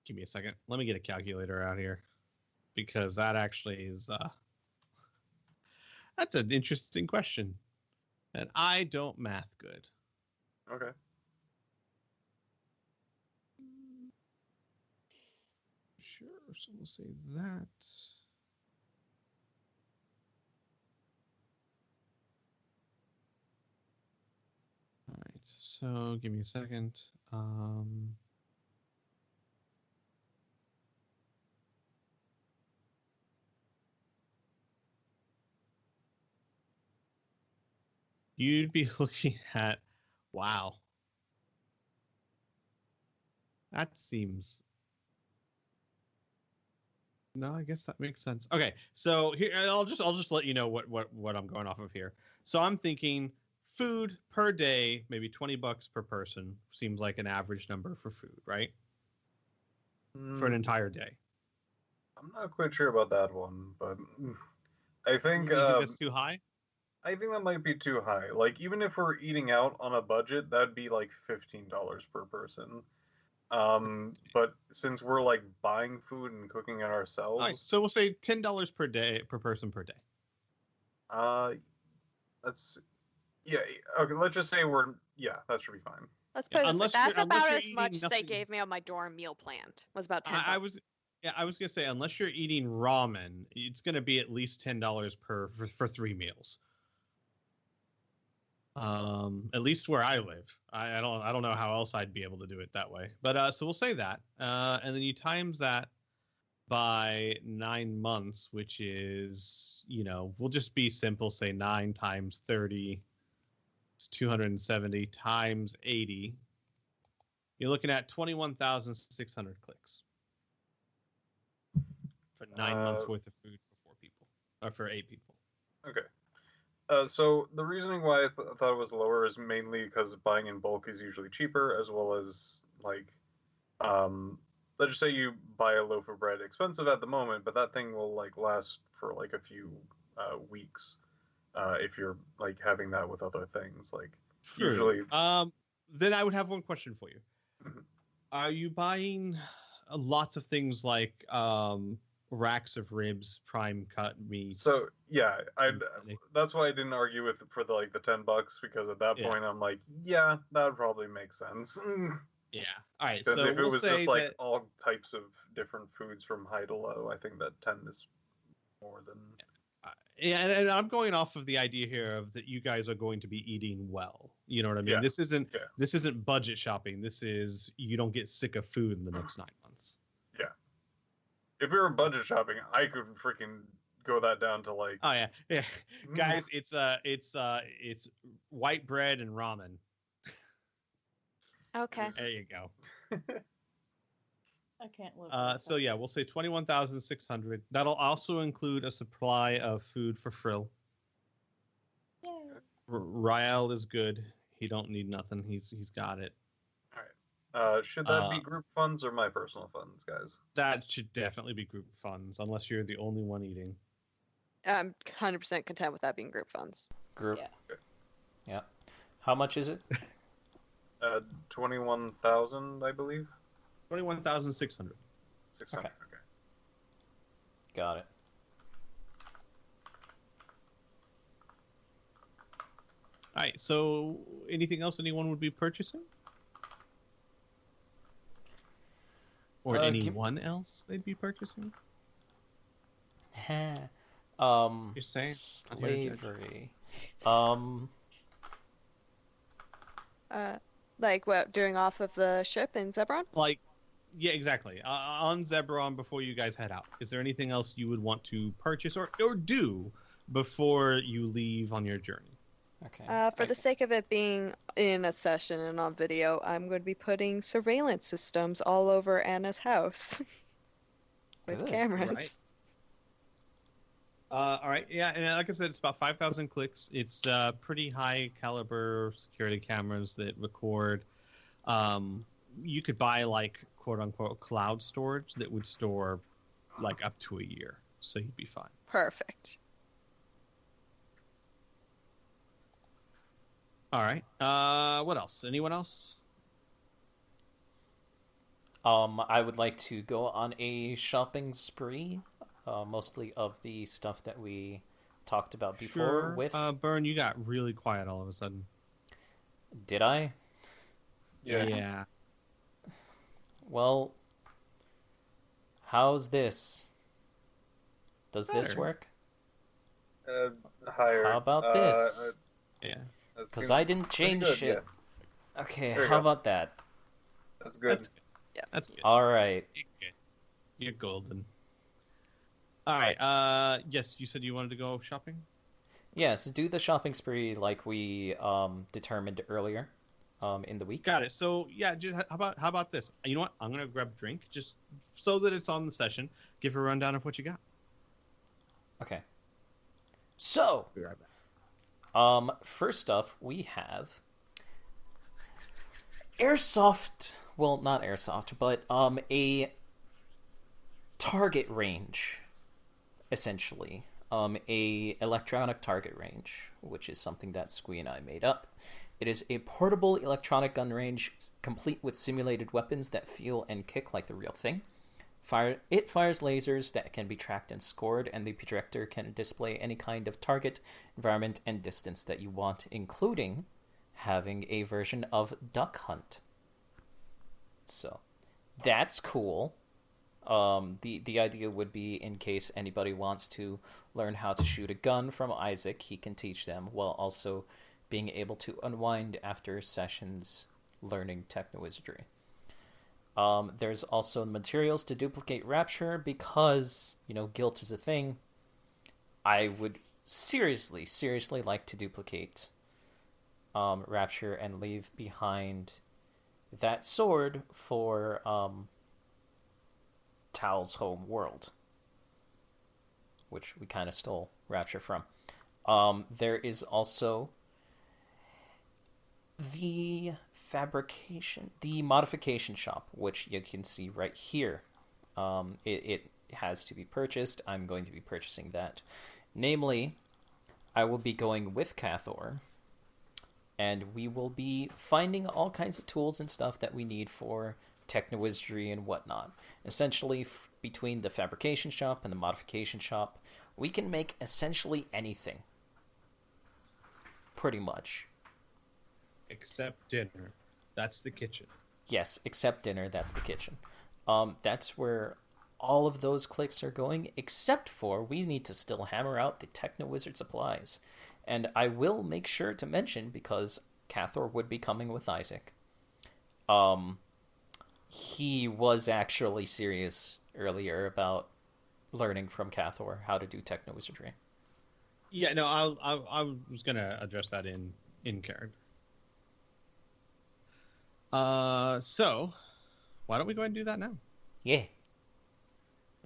Give me a second. Let me get a calculator out here because that actually is that's an interesting question. And I don't math good. Okay. Sure, so we'll say that. All right, so give me a second. You'd be looking at, wow. That seems No, I guess that makes sense. Okay, so here I'll just let you know what I'm going off of here. So I'm thinking food per day, maybe $20 per person seems like an average number for food, right? For an entire day. I'm not quite sure about that one, but I think You think that's too high? I think that might be too high. Like even if we're eating out on a budget, that'd be like $15 per person. But since we're like buying food and cooking it All right, ourselves, so we'll say $10 per day per person per day. that's yeah. Okay, let's just say that should be fine. Let's put it this way. Unless That's you're about as eating much as they nothing- gave me on my dorm meal plan. Was about 10 I was gonna say unless you're eating ramen, it's gonna be at least $10 for 3 meals. At least where I live, I don't know how else I'd be able to do it that way. But so we'll say that, and then you times that by 9 months, which is we'll just be simple, say 9 times 30 is 270 times 80. You're looking at 21,600 clicks for 9 months worth of food for 4 people, or for 8 people. Okay. So the reasoning why I thought it was lower is mainly because buying in bulk is usually cheaper, as well as like, let's just say you buy a loaf of bread, expensive at the moment, but that thing will like last for like a few weeks if you're like having that with other things. Like True. usually. Then I would have one question for you. Mhm. Are you buying lots of things like racks of ribs, prime cut meats? So yeah, that's why I didn't argue with for the like the $10 because at that point I'm like, yeah, that would probably make sense. Yeah. All right. Because So if it we'll was say just like that, all types of different foods from high to low, I think that 10 is more than. and I'm going off of the idea here of that you guys are going to be eating well. You know what I mean? Yeah. This isn't budget shopping. This is you don't get sick of food in the next 9 months. Yeah. If we were budget shopping, I could freaking go that down to like. Oh yeah. Guys, it's white bread and ramen. Okay. There you go. I can't live. So yeah, we'll say 21,600. That'll also include a supply of food for Frill. Yay. Rael is good. He don't need nothing. He's got it. All right. Should that be group funds or my personal funds, guys? That should definitely be group funds, unless you're the only one eating. I'm 100% content with that being group funds. Group. Yeah. Okay. Yeah. How much is it? 21,000, I believe. 21,600. 600. Okay. Okay. Got it. All right. So, anything else anyone would be purchasing, or anyone else they'd be purchasing? You're saying Slavery. Like what, doing off of the ship in Zebron? Like, yeah, exactly. On Zebron, before you guys head out, is there anything else you would want to purchase or do before you leave on your journey? Okay. For the sake of it being in a session and on video, I'm going to be putting surveillance systems all over Anna's house with Good. cameras. Right. All right. Yeah, and like I said, it's about 5,000 clicks. It's pretty high caliber security cameras that record. You could buy like quote unquote cloud storage that would store like up to a year, so you'd be fine. Perfect. All right. What else? Anyone else? I would like to go on a shopping spree, mostly of the stuff that we talked about before. Sure. With Burn, you got really quiet all of a sudden. Did I? Yeah. Well, how's this? Does this Better. work? Higher. How about this? Yeah. Because I didn't change good, shit. Okay, There you how go. about that? That's good. That's good. Yeah. That's good. All right. You're good. You're golden. All right. Yes, you said you wanted to go shopping? Yes, do the shopping spree like we determined earlier. in the week. Got it. So yeah, how about this? You know what? I'm gonna grab a drink just so that it's on the session. Give a rundown of what you got. Okay. So, Be right back. first off, we have airsoft. Well, not airsoft, but a target range, essentially. A electronic target range, which is something that Squee and I made up. It is a portable electronic gun range complete with simulated weapons that feel and kick like the real thing. It fires lasers that can be tracked and scored, and the projector can display any kind of target, environment, and distance that you want, including having a version of Duck Hunt. So, that's cool. The idea would be, in case anybody wants to learn how to shoot a gun from Isaac, he can teach them, while also being able to unwind after sessions learning Techno wizardry. There's also materials to duplicate Rapture because, guilt is a thing. I would seriously like to duplicate Rapture and leave behind that sword for Tal's home world, which we kind of stole Rapture from. There is also the modification shop, which you can see right here. It has to be purchased. I'm going to be purchasing that. Namely, I will be going with Cathor, and we will be finding all kinds of tools and stuff that we need for Techno wizardry and whatnot. Essentially, between the fabrication shop and the modification shop, we can make essentially anything. Pretty much. Except dinner. That's the kitchen. Yes, except dinner, that's the kitchen. That's where all of those clicks are going, except for we need to still hammer out the Techno Wizard supplies. And I will make sure to mention, because Cathor would be coming with Isaac. He was actually serious earlier about learning from Cathor how to do Techno Wizardry. Yeah, no, I was gonna address that in character. So why don't we go ahead and do that now? Yeah.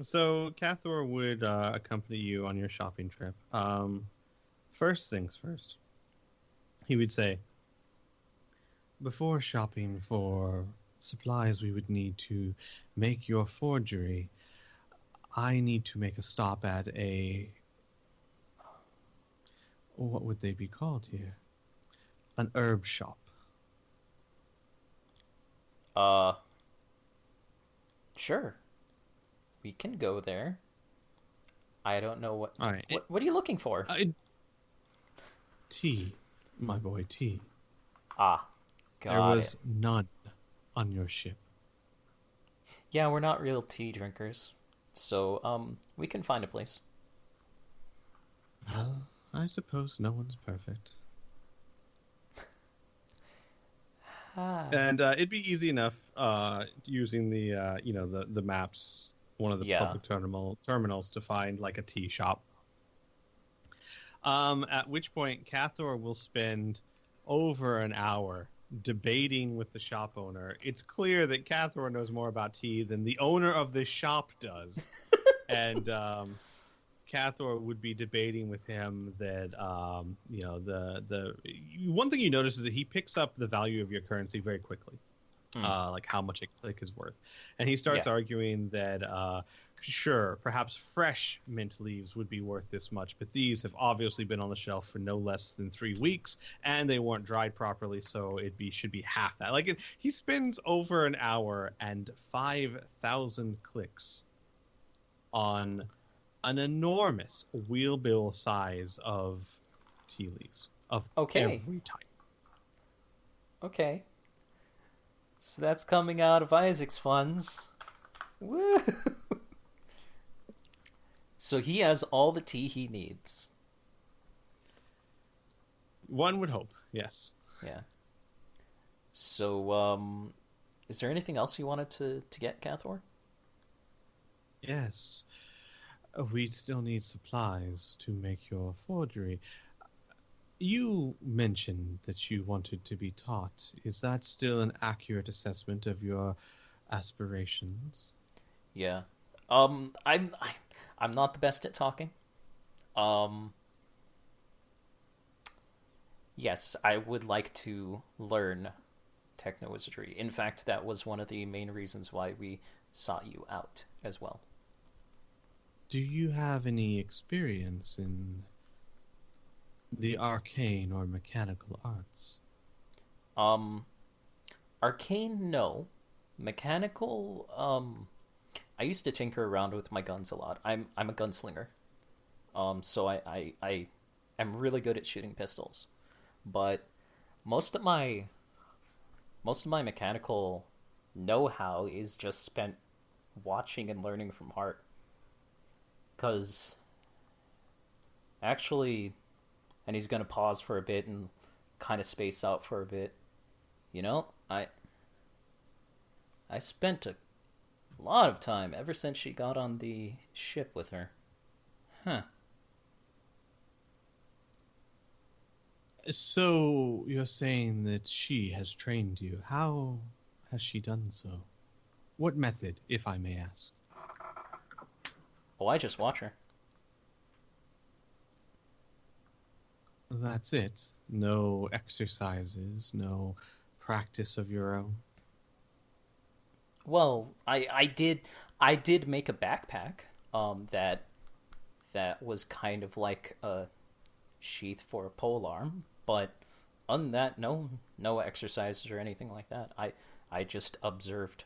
So Cathor would accompany you on your shopping trip. First things first, he would say, before shopping for supplies we would need to make your forgery, I need to make a stop at what would they be called here? An herb shop. Sure. We can go there. I don't know what... All right. What are you looking for? Tea, my boy, tea. Got there was none on your ship. Yeah, we're not real tea drinkers. So, we can find a place. Well, I suppose no one's perfect. And it'd be easy enough using the maps, one of the public terminals to find like a tea shop. At which point Cathor will spend over an hour debating with the shop owner. It's clear that Cathor knows more about tea than the owner of this shop does. And Cathor would be debating with him that the one thing you notice is that he picks up the value of your currency very quickly, like how much a click is worth, and he starts arguing that sure, perhaps fresh mint leaves would be worth this much, but these have obviously been on the shelf for no less than 3 weeks, and they weren't dried properly, so should be half that. Like he spends over an hour and 5,000 clicks on an enormous wheelbill size of tea leaves of every type. Okay. So that's coming out of Isaac's funds. Woo! So he has all the tea he needs. One would hope, yes. Yeah. So, is there anything else you wanted to get, Cathor? Yes. We still need supplies to make your forgery. You mentioned that you wanted to be taught. Is that still an accurate assessment of your aspirations? Yeah. I'm not the best at talking. Um, yes, I would like to learn techno wizardry. In fact, that was one of the main reasons why we sought you out as well. Do you have any experience in the arcane or mechanical arts? Um, Arcane, no. Mechanical, I used to tinker around with my guns a lot. I'm a gunslinger. So I am really good at shooting pistols. But most of my most of my mechanical know-how is just spent watching and learning from heart. Cause actually, and he's gonna pause for a bit and kind of space out for a bit. You know, I spent a lot of time ever since she got on the ship with her. Huh. So you're saying that she has trained you. How has she done so? What method, if I may ask? Oh, I just watch her. That's it. No exercises, no practice of your own. Well, I did make a backpack that was kind of like a sheath for a pole arm, but other than that, no exercises or anything like that. I just observed.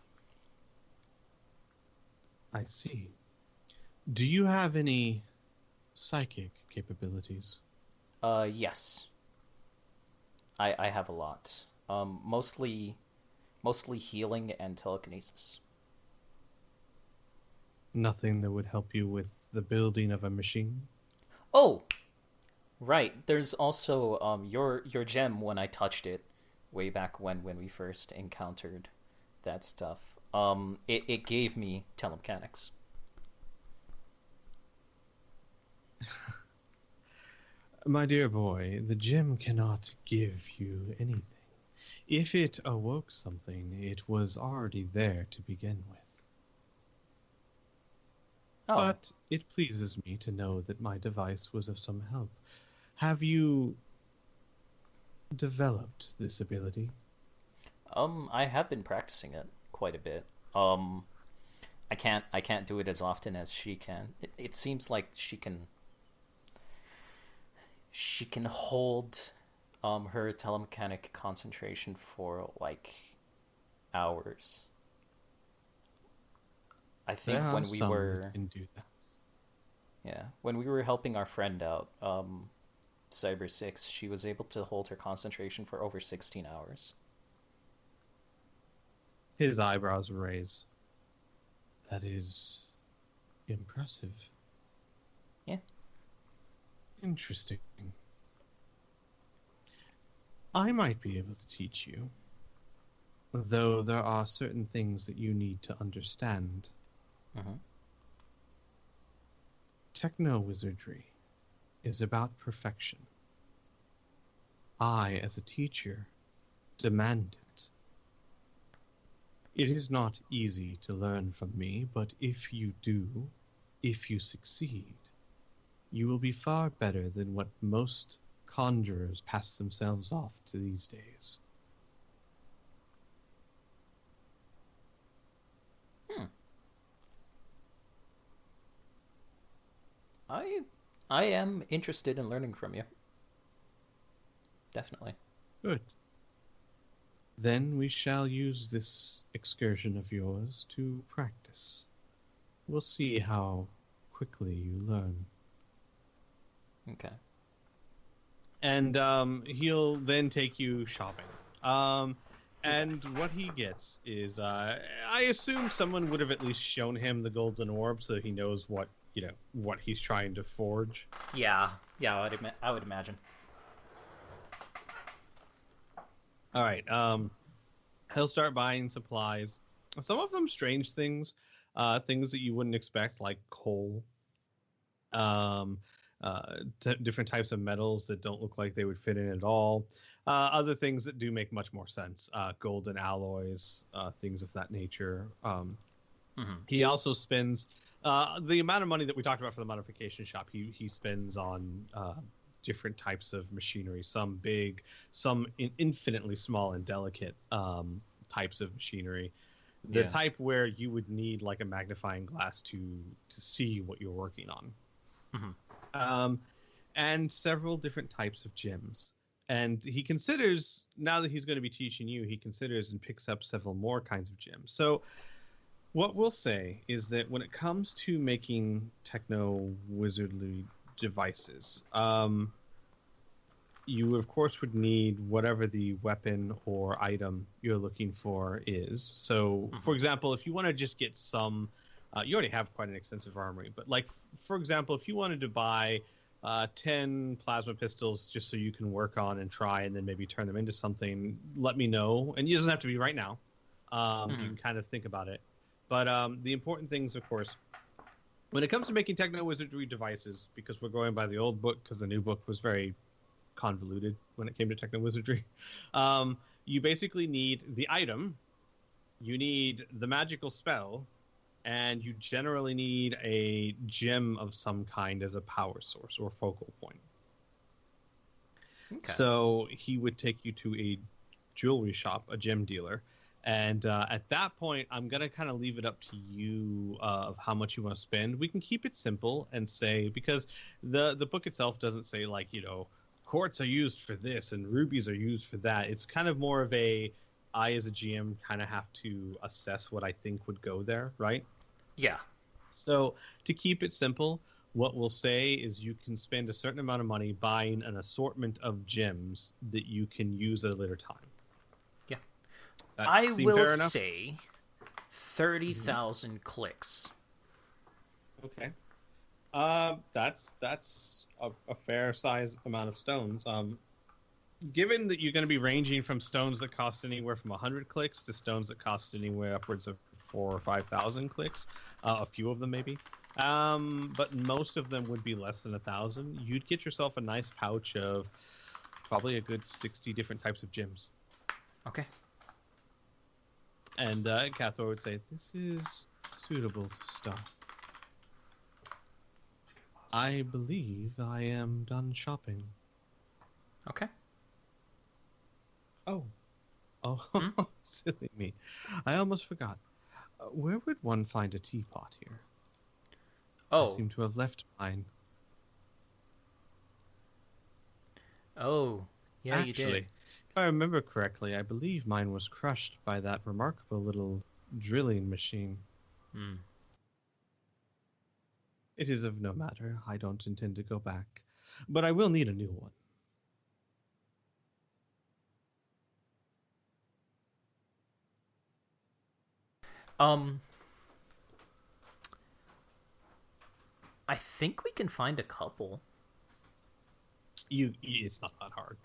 I see. Do you have any psychic capabilities? Yes. I have a lot. Mostly healing and telekinesis. Nothing that would help you with the building of a machine? Oh, right. There's also your gem when I touched it way back when we first encountered that stuff. It gave me telemechanics. My dear boy, the gem cannot give you anything. If it awoke something, it was already there to begin with. Oh, But it pleases me to know that my device was of some help. Have you developed this ability? I have been practicing it quite a bit. I can't do it as often as she can. It seems like she can hold her telemechanic concentration for like hours. I think There are when we some were that can do that. yeah, when we were helping our friend out, Cyber 6, she was able to hold her concentration for over 16 hours. His eyebrows raise. That is impressive. Yeah. Interesting. I might be able to teach you, though there are certain things that you need to understand. Mm-hmm. Techno wizardry is about perfection. I, as a teacher, demand it. It is not easy to learn from me, but if you do, if you succeed, you will be far better than what most conjurers pass themselves off to these days. Hmm. I am interested in learning from you. Definitely. Good. Then we shall use this excursion of yours to practice. We'll see how quickly you learn. Okay. And he'll then take you shopping. And what he gets is, I assume someone would have at least shown him the golden orb so he knows what he's trying to forge. Yeah, I would imagine. All right. He'll start buying supplies. Some of them strange things, things that you wouldn't expect, like coal. different types of metals that don't look like they would fit in at all. Other things that do make much more sense, golden alloys, things of that nature. He also spends the amount of money that we talked about for the modification shop. He spends on different types of machinery, some big, some infinitely small and delicate types of machinery. The type where you would need like a magnifying glass to see what you're working on. And several different types of gems. And he considers, now that he's going to be teaching you, he considers and picks up several more kinds of gems. So what we'll say is that when it comes to making techno wizardly devices, you of course would need whatever the weapon or item you're looking for is. So for example, if you want to just get some, you already have quite an extensive armory, but like for example, if you wanted to buy 10 plasma pistols just so you can work on and try and then maybe turn them into something, let me know. And it doesn't have to be right now. You can kind of think about it. But the important things, of course, when it comes to making techno wizardry devices, because we're going by the old book because the new book was very convoluted when it came to techno wizardry, you basically need the item, you need the magical spell, and you generally need a gem of some kind as a power source or focal point. So he would take you to a jewelry shop, a gem dealer, and at that point, I'm going to kind of leave it up to you of how much you want to spend. We can keep it simple and say, because the book itself doesn't say like, you know, quartz are used for this and rubies are used for that. It's kind of more of a, I as a GM kind of have to assess what I think would go there, right? Yeah. So to keep it simple, what we'll say is you can spend a certain amount of money buying an assortment of gems that you can use at a later time. Yeah. I will say 30,000 clicks. Okay. That's a fair size amount of stones. Given that you're going to be ranging from stones that cost anywhere from 100 clicks to stones that cost anywhere upwards of 4,000 or 5,000 clicks, a few of them maybe, but most of them would be less than 1,000. You'd get yourself a nice pouch of probably a good 60 different types of gems. Okay. And Cathor would say, this is suitable to start. I believe I am done shopping. Okay. Oh, silly me. I almost forgot. Where would one find a teapot here? I seem to have left mine. Oh, yeah, actually, you did. If I remember correctly, I believe mine was crushed by that remarkable little drilling machine. It is of no matter. I don't intend to go back. But I will need a new one. I think we can find a couple. It's not that hard.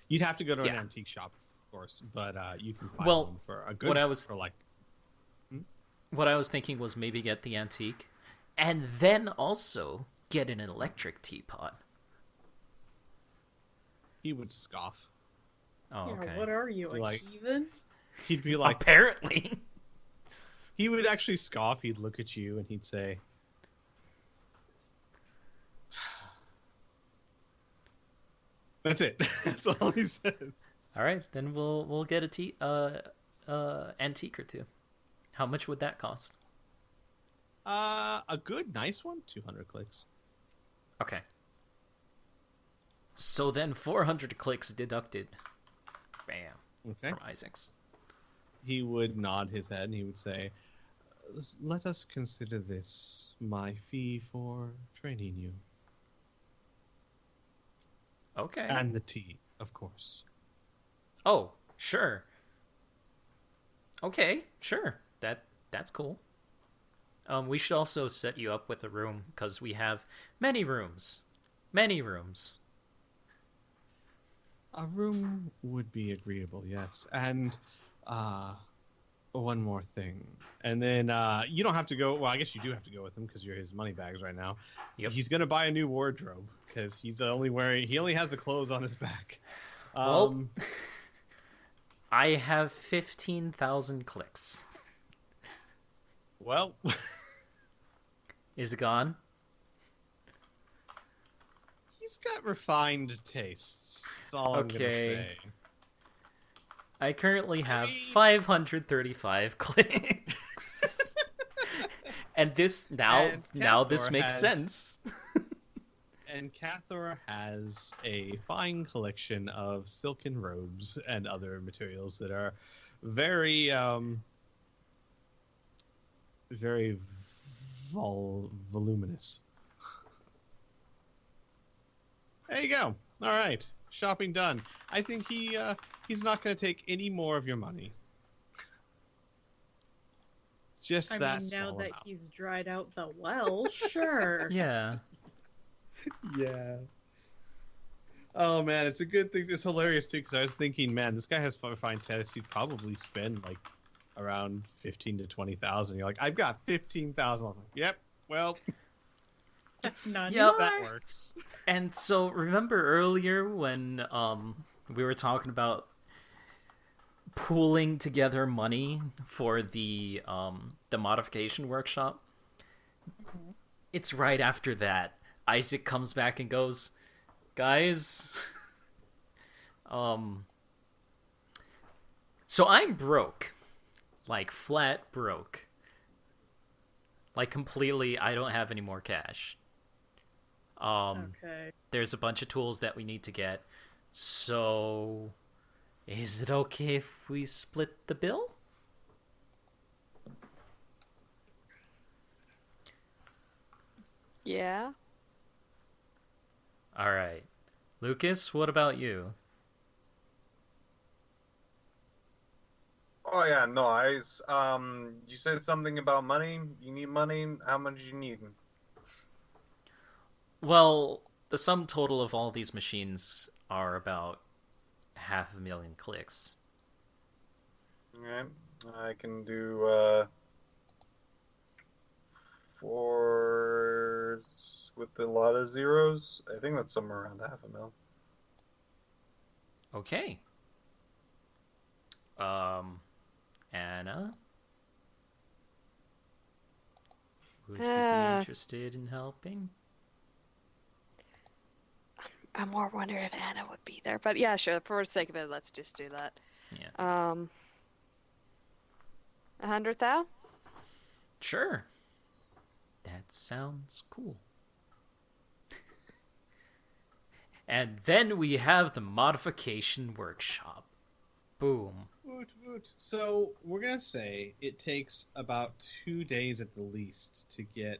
You'd have to go to an antique shop, of course, but you can find one for a good. What I was thinking was maybe get the antique, and then also get an electric teapot. He would scoff. Oh, okay. What are you, a heathen? He'd be like, apparently. He would actually scoff. He'd look at you and he'd say, "That's it." That's all he says. All right, then we'll get a antique or two. How much would that cost? A good, nice one, 200 clicks. Okay. So then 400 clicks deducted. Bam. Okay. From Isaac's. He would nod his head and he would say, "Let us consider this my fee for training you." Okay. And the tea, of course. Oh, sure. Okay, sure. That's cool. We should also set you up with a room, because we have many rooms. Many rooms. A room would be agreeable, yes. And one more thing, and then you don't have to go. Well, I guess you do have to go with him because you're his money bags right now. Yep. He's gonna buy a new wardrobe because he's only wearing. He only has the clothes on his back. Well, I have 15,000 clicks. Well, Is it gone? he's got refined tastes. That's all I'm gonna Okay. say. I currently have mean- 535 clicks. And this And now this Cathor makes has- sense. And Cathor has a fine collection of silken robes and other materials that are very, very voluminous. There you go. All right, shopping done. I think he's not going to take any more of your money. Just I that mean, now small that amount. he's dried out the well, sure. Yeah. Yeah. Oh man, it's a good thing. It's hilarious too because I was thinking, man, this guy has fine taste. He'd probably spend like around 15 to 20,000. You're like, I've got 15,000. Yep. Well, None Yep. more. that works. And so remember earlier when we were talking about pooling together money for the modification workshop? It's right after that. Isaac comes back and goes, "Guys, so I'm broke. Like flat broke. Like completely I don't have any more cash. Okay. There's a bunch of tools that we need to get. So, is it okay if we split the bill?" Yeah. All right. Lucas, what about you? Oh yeah, no, you said something about money. You need money. How much you need? Well, the sum total of all these machines are about 500,000 clicks. Okay, I can do 4 with a lot of zeros. I think that's somewhere around 500,000. Okay. Anna? Would you be interested in helping? I'm more wondering if Anna would be there, but yeah, sure. For the sake of it, let's just do that. Yeah. 100,000. Sure. That sounds cool. And then we have the modification workshop. Boom. Woot, woot. So we're gonna say it takes about 2 days at the least to get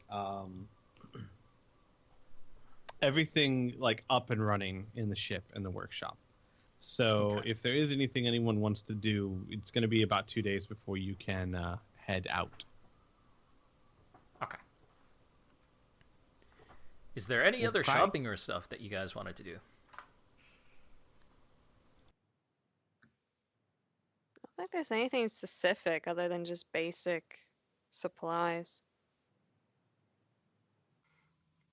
everything like up and running in the ship and the workshop. So Okay. if there is anything anyone wants to do, it's going to be about 2 days before you can head out. Okay. Is there any other Okay. shopping or stuff that you guys wanted to do? I don't think there's anything specific other than just basic supplies.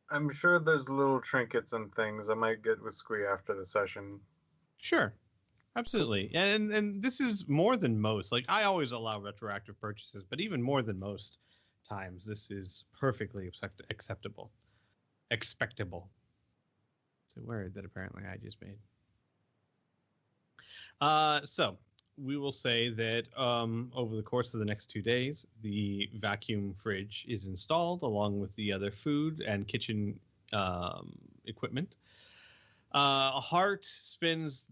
I'm sure there's little trinkets and things I might get with Squee after the session. Sure. Absolutely. And this is more than most. Like I always allow retroactive purchases, but even more than most times this is perfectly acceptable. Expectable. It's a word that apparently I just made. So we will say that over the course of the next 2 days, the vacuum fridge is installed along with the other food and kitchen equipment. Hart spends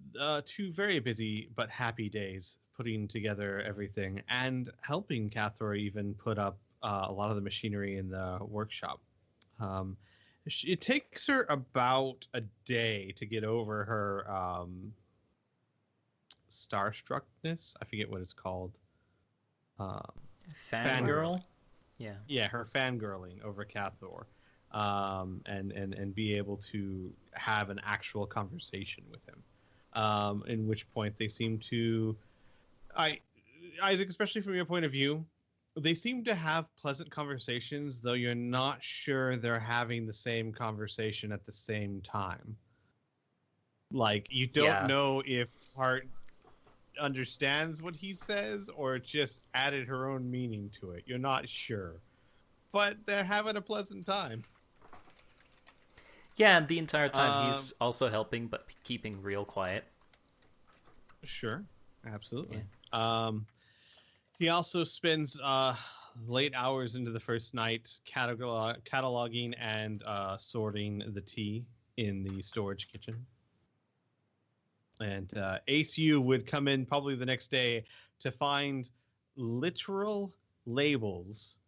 2 very busy but happy days putting together everything and helping Cathor even put up a lot of the machinery in the workshop. It takes her about a day to get over her starstruckness. I forget what it's called. Fangirl? Yeah. Yeah, her fangirling over Cathor. And be able to have an actual conversation with him. In which point they seem to, Isaac, especially from your point of view, they seem to have pleasant conversations, though you're not sure they're having the same conversation at the same time. Like, you don't know if Hart understands what he says or just added her own meaning to it. You're not sure. But they're having a pleasant time. Yeah, and the entire time he's also helping, but keeping real quiet. Sure, absolutely. Yeah. He also spends late hours into the first night cataloging and sorting the tea in the storage kitchen. And Ace U would come in probably the next day to find literal labels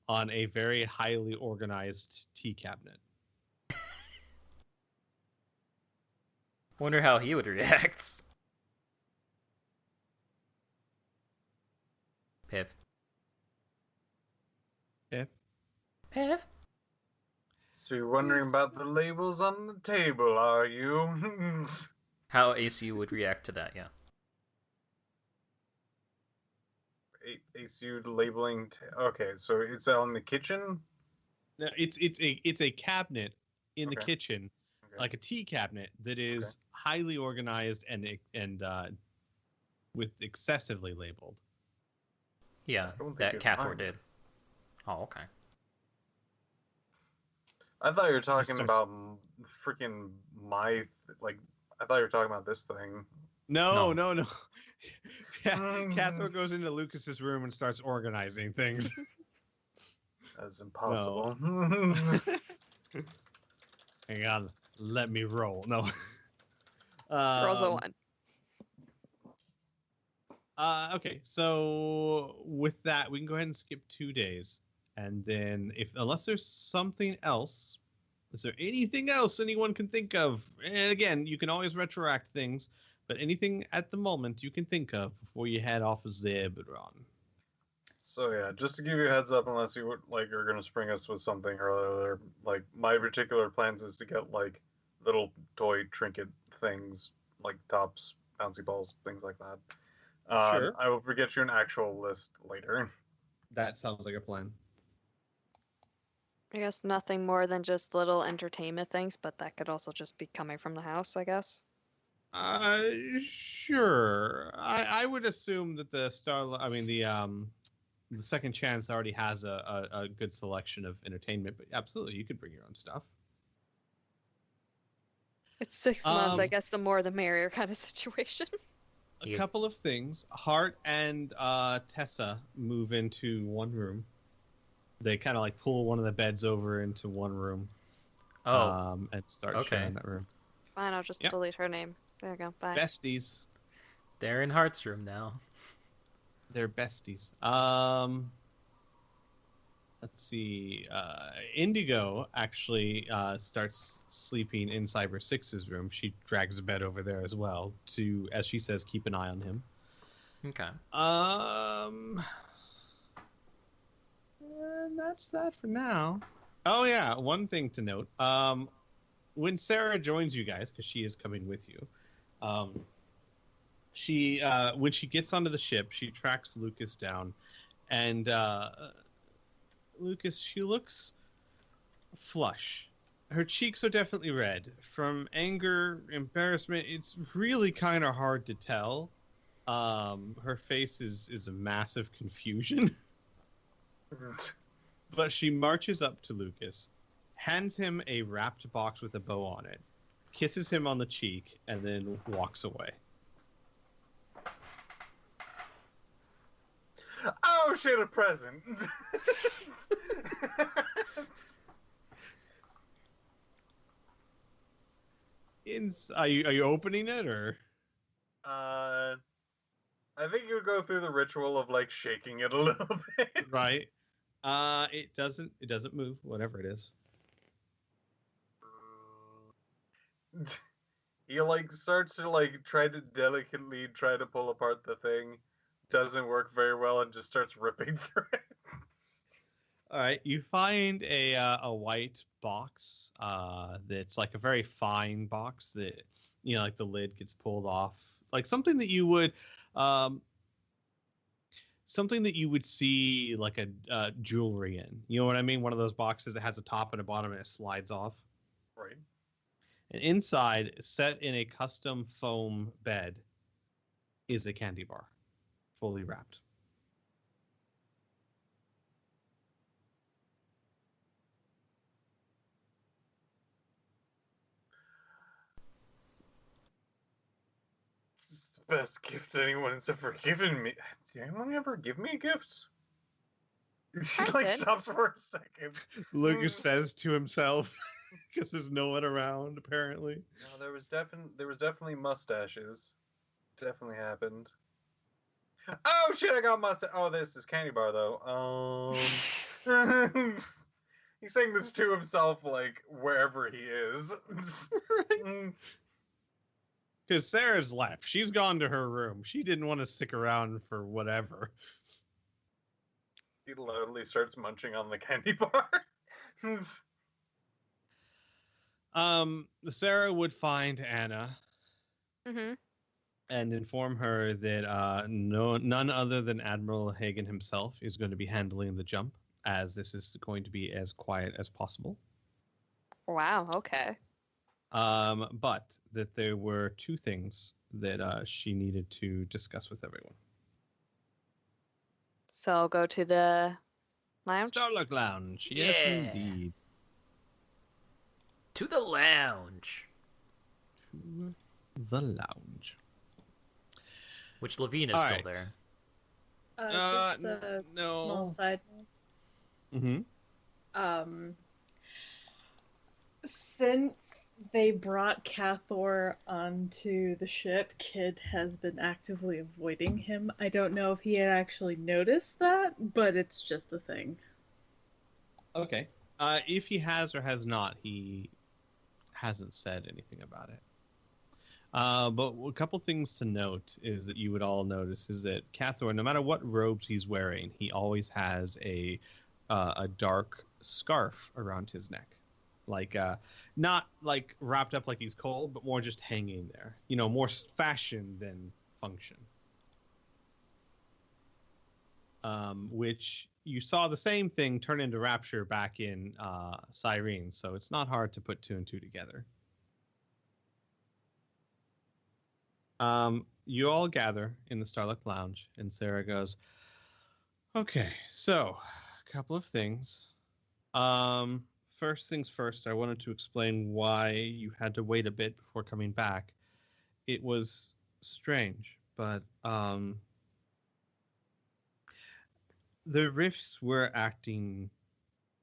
on a very highly organized tea cabinet. Wonder how he would react. Piff. Piff? So you're wondering about the labels on the table, are you? How ACU would react to that, yeah. ACU labeling. Okay, so it's on the kitchen? No, it's a cabinet in the kitchen, like a tea cabinet that is highly organized and with excessively labeled. Yeah, that Cathor did. Oh, okay. I thought you were talking about freaking I thought you were talking about this thing. No. Cathor goes into Lucas's room and starts organizing things. That's impossible. No. Hang on, let me roll. No. Rolls a 1. Okay, so with that, we can go ahead and skip 2 days. And then, unless there's something else, is there anything else anyone can think of? And again, you can always retroact things, but anything at the moment you can think of before you head off of Zeberon. So yeah, just to give you a heads up, unless you are gonna spring us with something or other, like my particular plans is to get like little toy trinket things, like tops, bouncy balls, things like that. Sure. I will get you an actual list later. That sounds like a plan. I guess nothing more than just little entertainment things, but that could also just be coming from the house, I guess. Sure. I would assume that the Second Chance already has a good selection of entertainment, but absolutely, you could bring your own stuff. It's 6 months, I guess the more the merrier kind of situation. A couple of things. Hart and Tessa move into one room. They kind of like pull one of the beds over into one room. And start sharing that room. Fine, I'll just delete her name. There you go. Bye. Besties. They're in Hart's room now. They're besties. Let's see. Indigo actually starts sleeping in Cyber 6's room. She drags a bed over there as well to, as she says, keep an eye on him. Okay. And that's that for now. Oh yeah, one thing to note. When Sarah joins you guys, because she is coming with you, she when she gets onto the ship, she tracks Lucas down, and Lucas, she looks flush. Her cheeks are definitely red from anger, embarrassment. It's really kind of hard to tell. Her face is a massive confusion. But she marches up to Lucas, hands him a wrapped box with a bow on it, kisses him on the cheek, and then walks away. Oh shit, a present! Are you opening it, or? I think you go through the ritual of like shaking it a little bit. Right. It doesn't move, whatever it is. He like starts to like try to delicately try to pull apart the thing. Doesn't work very well and just starts ripping through it. All right, you find a white box that's like a very fine box that, you know, like the lid gets pulled off, like something that you would something that you would see like a jewelry in. You know what I mean? One of those boxes that has a top and a bottom and it slides off. Right. And inside, set in a custom foam bed, is a candy bar, fully wrapped. It's the best gift anyone has ever given me. Did anyone ever give me gifts? He like did. stops for a second. Lucas says to himself, because there's no one around, apparently. No, there was definitely mustaches. Definitely happened. Oh shit! I got mustache. Oh, this is candy bar though. He's saying this to himself, like wherever he is. Because Sarah's left. She's gone to her room. She didn't want to stick around for whatever. He loudly starts munching on the candy bar. Sarah would find Anna Mm-hmm. and inform her that none other than Admiral Hagen himself is going to be handling the jump, as this is going to be as quiet as possible. Wow. Okay. But that there were two things that she needed to discuss with everyone. So I'll go to the lounge. Starlock Lounge, yes Yeah. indeed. To the lounge. To the lounge. Which Levine is All still right. there. Just a small No. side note. Mm-hmm. Since they brought Cathor onto the ship, Kid has been actively avoiding him. I don't know if he had actually noticed that, but it's just a thing. Okay. If he has or has not, he hasn't said anything about it. But a couple things to note is that you would all notice is that Cathor, no matter what robes he's wearing, he always has a dark scarf around his neck. Like, not like wrapped up like he's cold, but more just hanging there. You know, more fashion than function. Which you saw the same thing turn into Rapture back in Cyrene, so it's not hard to put two and two together. You all gather in the Starlock Lounge, and Sarah goes, okay, so a couple of things. First things first, I wanted to explain why you had to wait a bit before coming back. It was strange, but the rifts were acting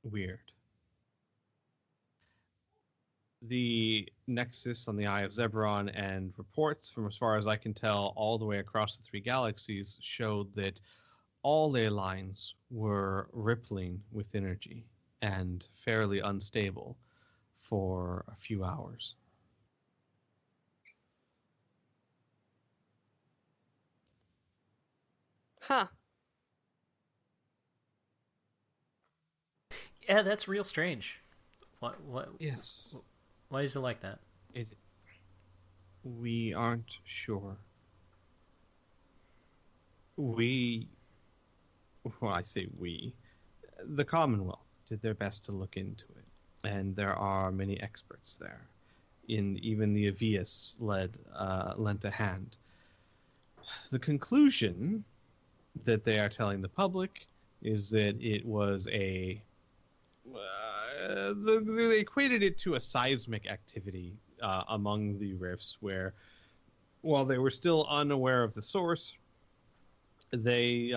weird. The nexus on the Eye of Zebron and reports, from as far as I can tell, all the way across the three galaxies showed that all ley lines were rippling with energy and fairly unstable for a few hours. Huh. Yeah, that's real strange. What? Yes, Why is it like that? it is. We aren't sure. Well, I say we. The Commonwealth did their best to look into it, and there are many experts there. Even the Avius lent a hand. The conclusion that they are telling the public is that it was they equated it to a seismic activity among the rifts, where while they were still unaware of the source, they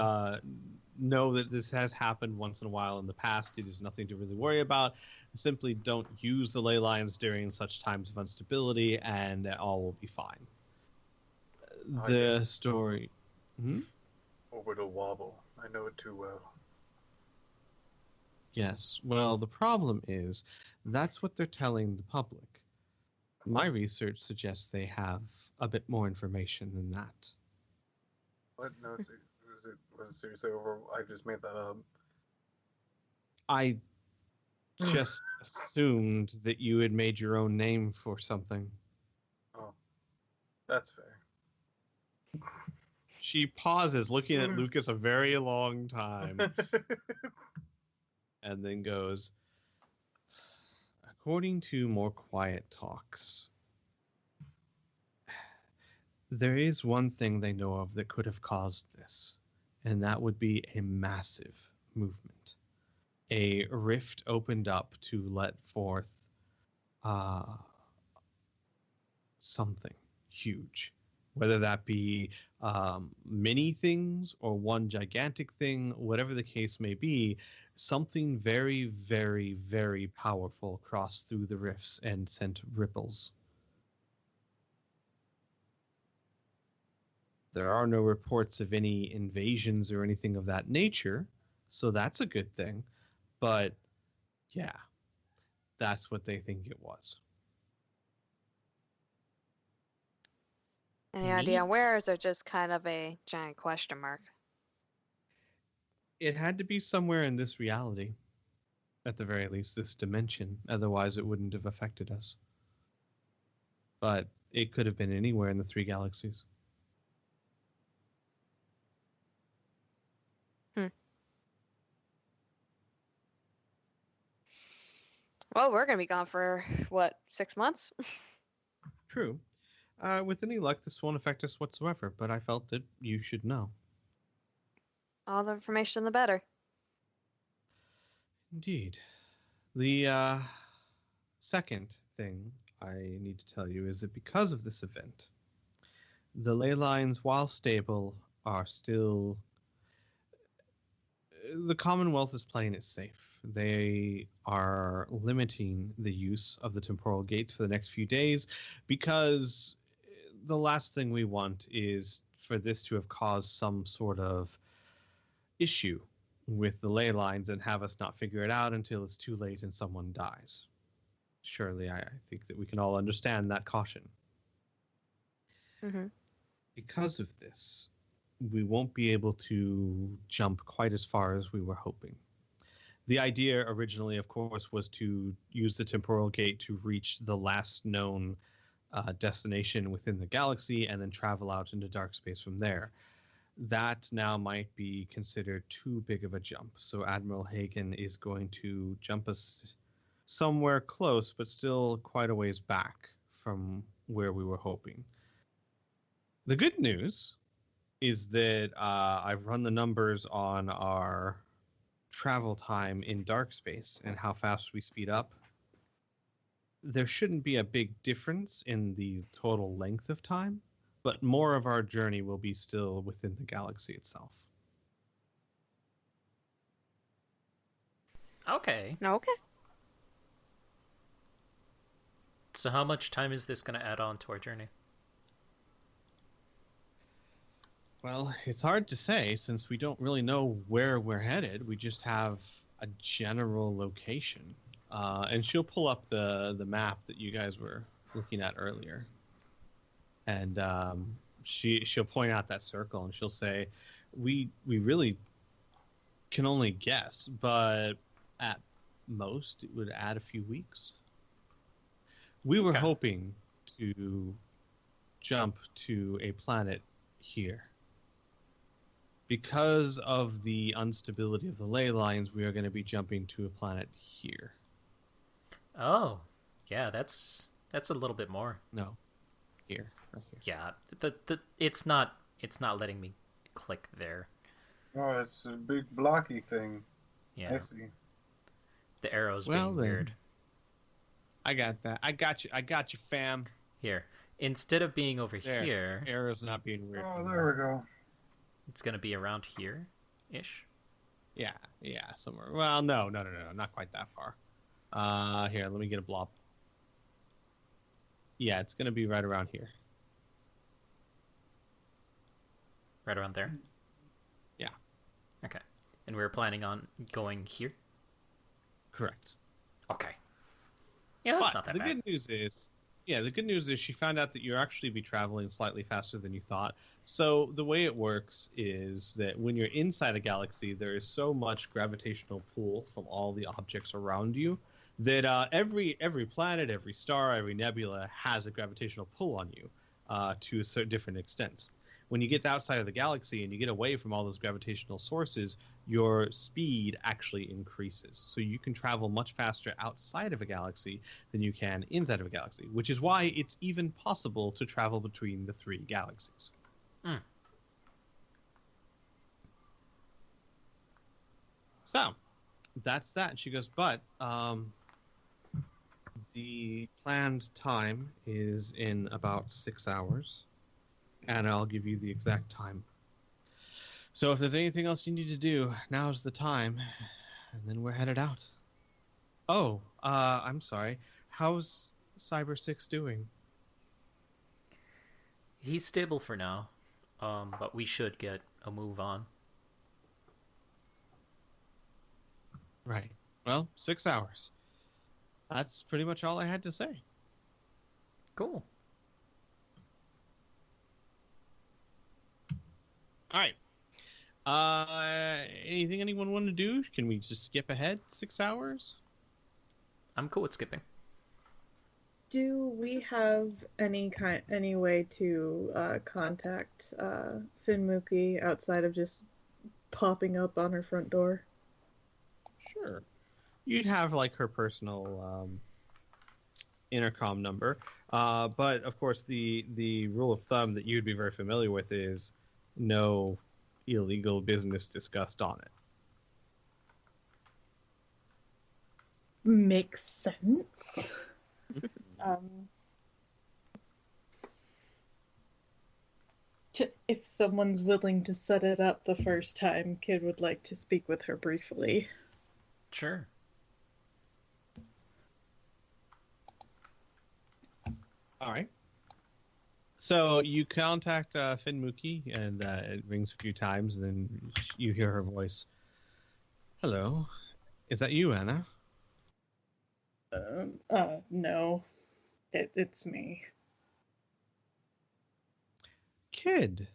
know that this has happened once in a while in the past. It is nothing to really worry about. Simply don't use the ley lines during such times of instability, and all will be fine. The story... Orbital wobble. I know it too well. Yes. Well, the problem is that's what they're telling the public. My research suggests they have a bit more information than that. What? No, was it seriously over? I just made that up. I just assumed that you had made your own name for something. Oh, that's fair. She pauses, looking at Lucas a very long time, and then goes, according to more quiet talks, there is one thing they know of that could have caused this, and that would be a massive movement. A rift opened up to let forth something huge, whether that be many things or one gigantic thing, whatever the case may be. Something very, very, very powerful crossed through the rifts and sent ripples. There are no reports of any invasions or anything of that nature, so that's a good thing. But yeah, that's what they think it was. Any idea Neat. where, or is it just kind of a giant question mark? It had to be somewhere in this reality, at the very least, this dimension. Otherwise, it wouldn't have affected us. But it could have been anywhere in the 3 galaxies. Well, we're gonna be gone for what, 6 months? True. With any luck, this won't affect us whatsoever, but I felt that you should know. All the information, the better. Indeed. The second thing I need to tell you is that because of this event, the ley lines, while stable, are still... The Commonwealth is playing it safe. They are limiting the use of the temporal gates for the next few days because the last thing we want is for this to have caused some sort of issue with the ley lines and have us not figure it out until it's too late and someone dies. Surely I think that we can all understand that caution. Mm-hmm. Because of this, we won't be able to jump quite as far as we were hoping. The idea originally, of course, was to use the temporal gate to reach the last known destination within the galaxy and then travel out into dark space from there. That now might be considered too big of a jump. So Admiral Hagen is going to jump us somewhere close, but still quite a ways back from where we were hoping. The good news is that I've run the numbers on our travel time in dark space and how fast we speed up. There shouldn't be a big difference in the total length of time, but more of our journey will be still within the galaxy itself. Okay. Okay. So how much time is this going to add on to our journey? Well, it's hard to say since we don't really know where we're headed. We just have a general location. And she'll pull up the map that you guys were looking at earlier. And she'll point out that circle and she'll say, we really can only guess, but at most it would add a few weeks. We were hoping to jump to a planet here. Because of the instability of the ley lines, we are going to be jumping to a planet here. Oh, yeah, that's a little bit more. No, here, right here. Yeah, it's not letting me click there. Oh, it's a big blocky thing. Yeah, I see. the arrows Well, being then. weird. I got that. I got you, fam. Here, instead of being over There. here, Arrows not being weird. Oh, there we go. it's gonna be around here, ish. Yeah, somewhere. Well, no, not quite that far. Here, let me get a blob. Yeah, it's gonna be right around here. Right around there. Yeah. Okay, and we were planning on going here. Correct. Okay. Yeah, that's But not that the bad. good news is she found out that you're actually be traveling slightly faster than you thought. So the way it works is that when you're inside a galaxy, there is so much gravitational pull from all the objects around you that every planet, every star, every nebula has a gravitational pull on you to a certain different extents. when you get outside of the galaxy and you get away from all those gravitational sources, your speed actually increases. So you can travel much faster outside of a galaxy than you can inside of a galaxy, which is why it's even possible to travel between the 3 galaxies. Mm. So, that's that. And she goes, but the planned time is in about 6 hours, and I'll give you the exact time. So if there's anything else you need to do, now's the time, and then we're headed out. Oh, I'm sorry. How's Cyber 6 doing? He's stable for now, but we should get a move on. Right. Well, 6 hours. That's pretty much all I had to say. Cool. All right. Anything anyone want to do? Can we just skip ahead 6 hours? I'm cool with skipping. Do we have any way to contact Finmuki outside of just popping up on her front door? Sure. You'd have like her personal intercom number, but of course the rule of thumb that you'd be very familiar with is no illegal business discussed on it. Makes sense. If someone's willing to set it up the first time, Kid would like to speak with her briefly. Sure. All right. So you contact Finmuki, and it rings a few times, and then you hear her voice. Hello, is that you, Anna? No, it's me. Kid,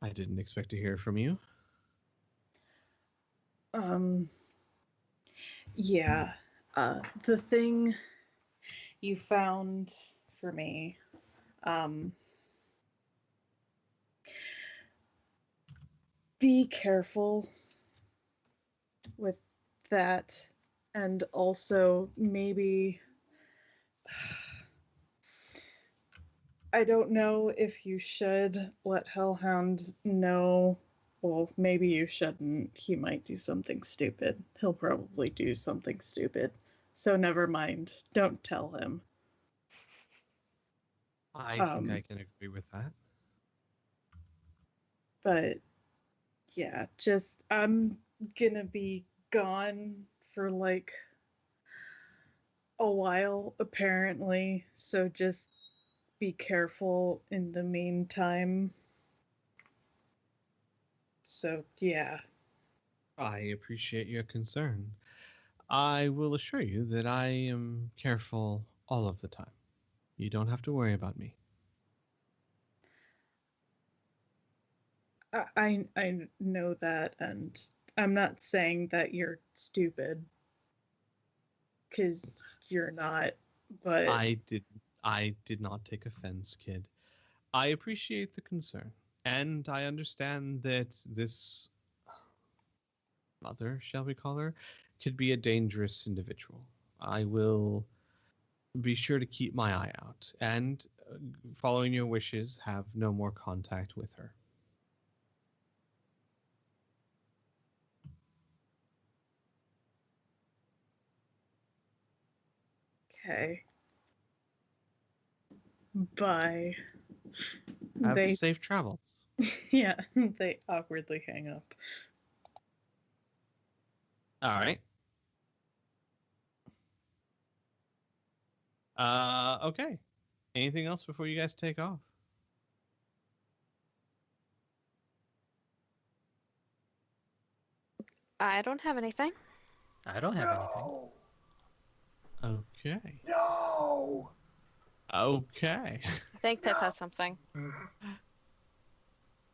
I didn't expect to hear from you. Yeah, the thing you found for me, be careful with that, and also maybe I don't know if you should let Hellhound know. Well, maybe you shouldn't. He might do something stupid. He'll probably do something stupid. So never mind. Don't tell him. I think I can agree with that. But yeah, just I'm gonna be gone for like a while apparently, so just be careful in the meantime. So yeah. I appreciate your concern. I will assure you that I am careful all of the time. You don't have to worry about me. I know that, and I'm not saying that you're stupid, because you're not, but I did not take offense, kid. I appreciate the concern, and I understand that this mother, shall we call her, could be a dangerous individual. I will be sure to keep my eye out, and following your wishes, have no more contact with her. okay. Bye. Have safe travels. Yeah, they awkwardly hang up. All right. Okay. Anything else before you guys take off? I don't have anything. I don't have anything. Okay. No. Okay. I think Pip has something.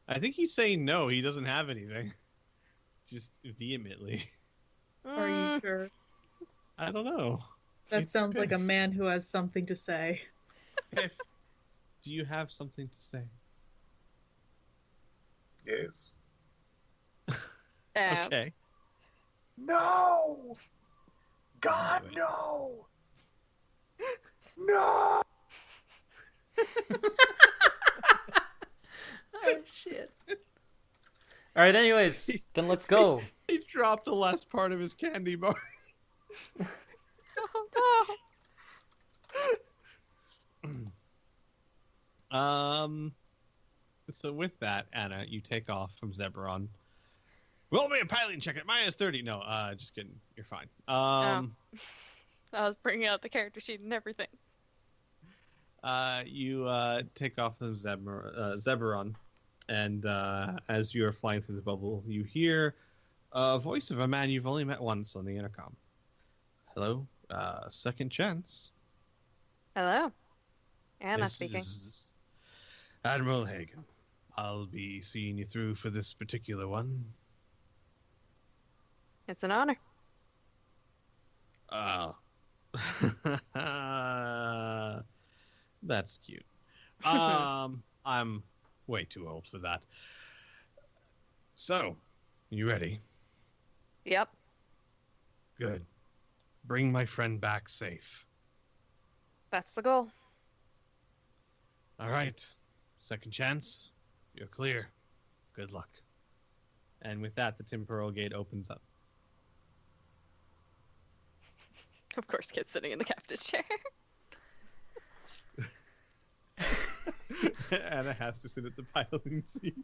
I think he's saying no, he doesn't have anything. Just vehemently. Are you sure? I don't know. That It's sounds like a Piff. man who has something to say. Piff, do you have something to say? Yes. And Okay. No! God, Anyway. no! No! Oh, shit. All right, anyways, then let's go. He dropped the last part of his candy bar. oh, So with that, Anna, you take off from Zebron. Roll me a piloting check at -30. No, just kidding. You're fine. I was bringing out the character sheet and everything. You take off from Zebron, and as you are flying through the bubble, you hear a voice of a man you've only met once on the intercom. Hello, second chance. Hello, Anna This speaking. is Admiral Hagen. I'll be seeing you through for this particular one. It's an honor. Oh. That's cute. I'm way too old for that. So, you ready? Yep. Good. Bring my friend back safe. That's the goal. All right. Second chance. You're clear. Good luck. And with that, the temporal gate opens up. Of course, kid's sitting in the captain's chair. Anna has to sit at the piloting seat.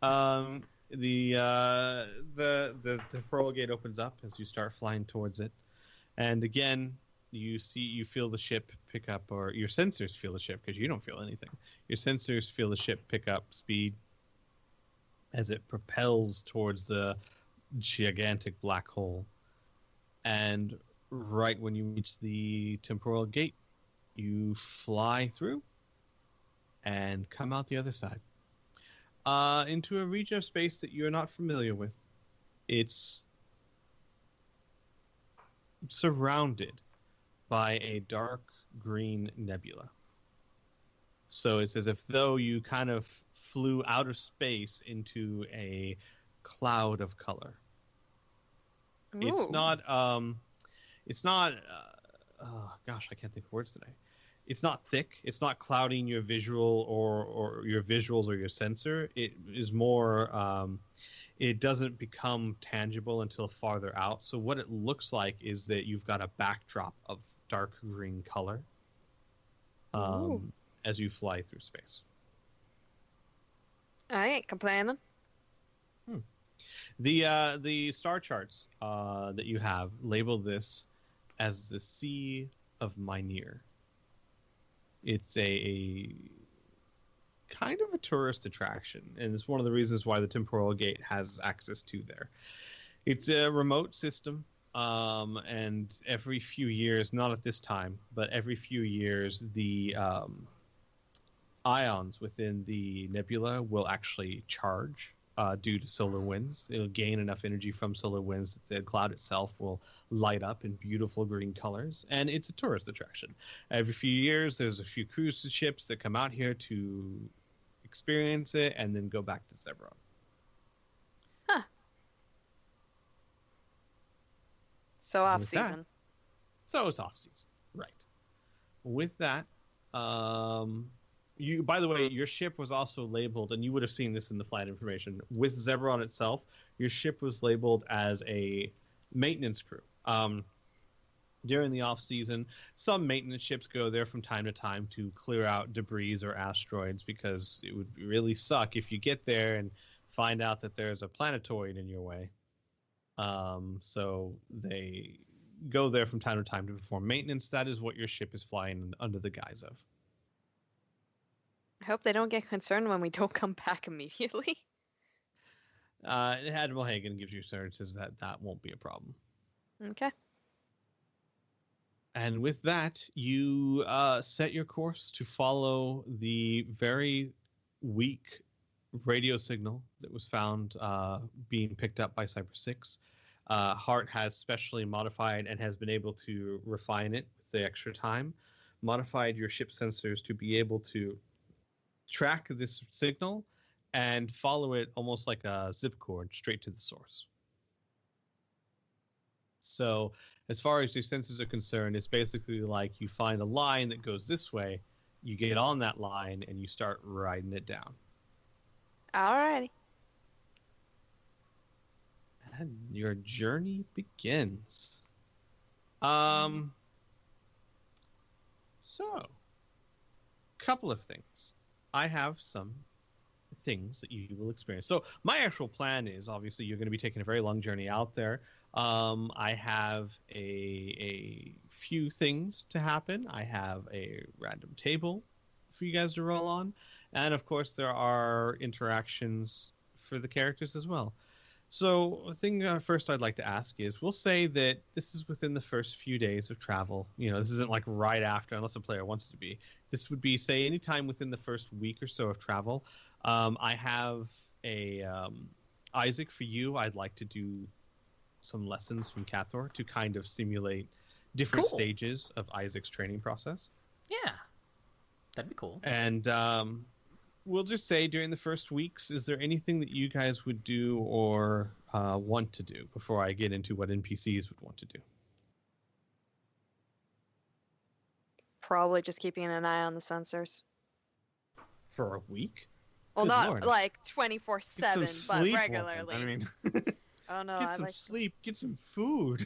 The temporal gate opens up as you start flying towards it, and again you feel the ship pick up, or your sensors feel the ship, because you don't feel anything. Your sensors feel the ship pick up speed as it propels towards the gigantic black hole, and right when you reach the temporal gate, you fly through and come out the other side into a region of space that you're not familiar with. It's surrounded by a dark green nebula. So it's as if though you kind of flew out of space into a cloud of color. It's Ooh. not oh gosh, I can't think of words today. It's not thick. It's not clouding your visual or your visuals or your sensor. It is more. It doesn't become tangible until farther out. So what it looks like is that you've got a backdrop of dark green color as you fly through space. I ain't complaining. The star charts that you have label this as the Sea of Mynir. It's a kind of a tourist attraction, and it's one of the reasons why the temporal gate has access to there. It's a remote system, and every few years, not at this time, but every few years, the ions within the nebula will actually charge due to solar winds. It'll gain enough energy from solar winds that the cloud itself will light up in beautiful green colors, and it's a tourist attraction. Every few years, there's a few cruise ships that come out here to experience it and then go back to Zebron. Huh. So off With that- season. So it's off season, right? With that, you, by the way, your ship was also labeled, and you would have seen this in the flight information, with Zebron itself. Your ship was labeled as a maintenance crew. During the off season, some maintenance ships go there from time to time to clear out debris or asteroids, because it would really suck if you get there and find out that there's a planetoid in your way. So they go there from time to time to perform maintenance. That is what your ship is flying under the guise of. I hope they don't get concerned when we don't come back immediately. Admiral Hagen gives you assurances that that won't be a problem. Okay. And with that, you set your course to follow the very weak radio signal that was found being picked up by Cyber 6. Hart has specially modified and has been able to refine it with the extra time, modified your ship sensors to be able to track this signal and follow it almost like a zip cord straight to the source. So as far as your senses are concerned, it's basically like you find a line that goes this way, you get on that line, and you start riding it down. Alrighty. And your journey begins. So, couple of things. I have some things that you will experience. So my actual plan is, obviously, you're going to be taking a very long journey out there. I have a few things to happen. I have a random table for you guys to roll on. And, of course, there are interactions for the characters as well. So the thing first I'd like to ask is, we'll say that this is within the first few days of travel. You know, this isn't like right after, unless a player wants it to be. This would be, say, anytime within the first week or so of travel. I have a Isaac, for you, I'd like to do some lessons from Cathor to kind of simulate different stages of Isaac's training process. Yeah, that'd be cool. And we'll just say during the first weeks, is there anything that you guys would do or want to do before I get into what NPCs would want to do? Probably just keeping an eye on the sensors. For a week? Well, Good not Lord. like Get 24/7, some but sleep, regularly. woman. I mean, Oh no, get I some like sleep, get some food.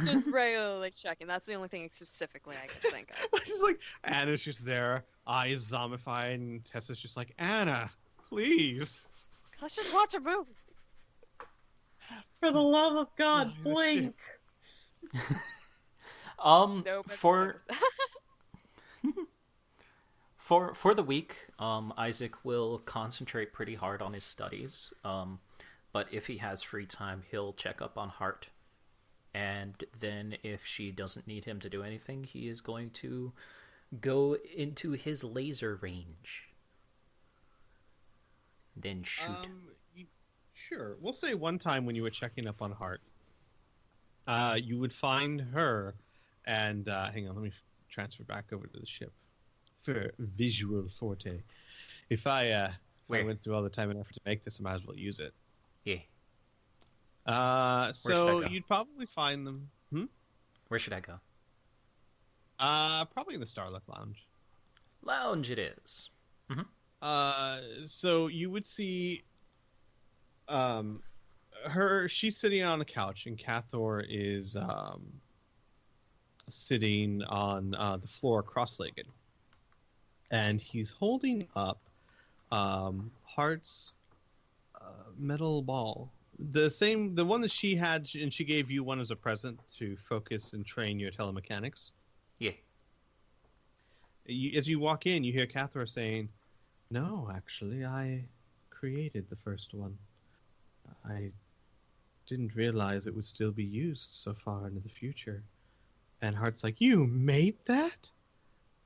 just regularly checking. That's the only thing specifically I can think of. It's just like Anna's just there, eyes zombified, and Tessa's just like, Anna, please. Let's just watch a movie. For the love of God, Oh, blink. Nope. For the week, Isaac will concentrate pretty hard on his studies. But if he has free time, he'll check up on Hart. And then if she doesn't need him to do anything, he is going to go into his laser range. Then shoot. Sure. We'll say one time when you were checking up on Hart, you would find her, and hang on, let me transfer back over to the ship for visual forte. If I went through all the time and effort to make this, I might as well use it. Yeah. So you'd probably find them. Where should I go? Probably in the Starlock Lounge. Lounge it is. So you would see her. She's sitting on the couch, and Cathor is sitting on the floor, cross-legged, and he's holding up Hart's metal ball. The one that she had, and she gave you one as a present to focus and train your telemechanics. Yeah. As you walk in, you hear Cathor saying, "No, actually, I created the first one. I didn't realize it would still be used so far into the future." And Hart's like, "You made that?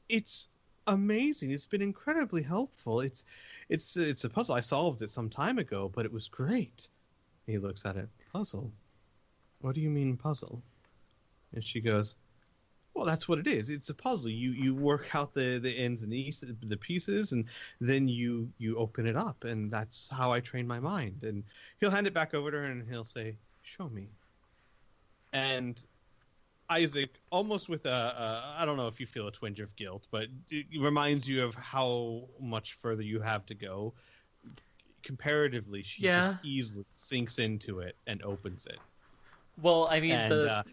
It's amazing. It's been incredibly helpful. It's a puzzle. I solved it some time ago, but it was great." He looks at it. Puzzle? What do you mean puzzle? And she goes, "Well, that's what it is. It's a puzzle. You work out the ends and the pieces, and then you open it up, and that's how I train my mind." And he'll hand it back over to her, and he'll say, "Show me." And Isaac, almost with I don't know if you feel a twinge of guilt, but it reminds you of how much further you have to go. Comparatively, she just easily sinks into it and opens it. Well, I mean, at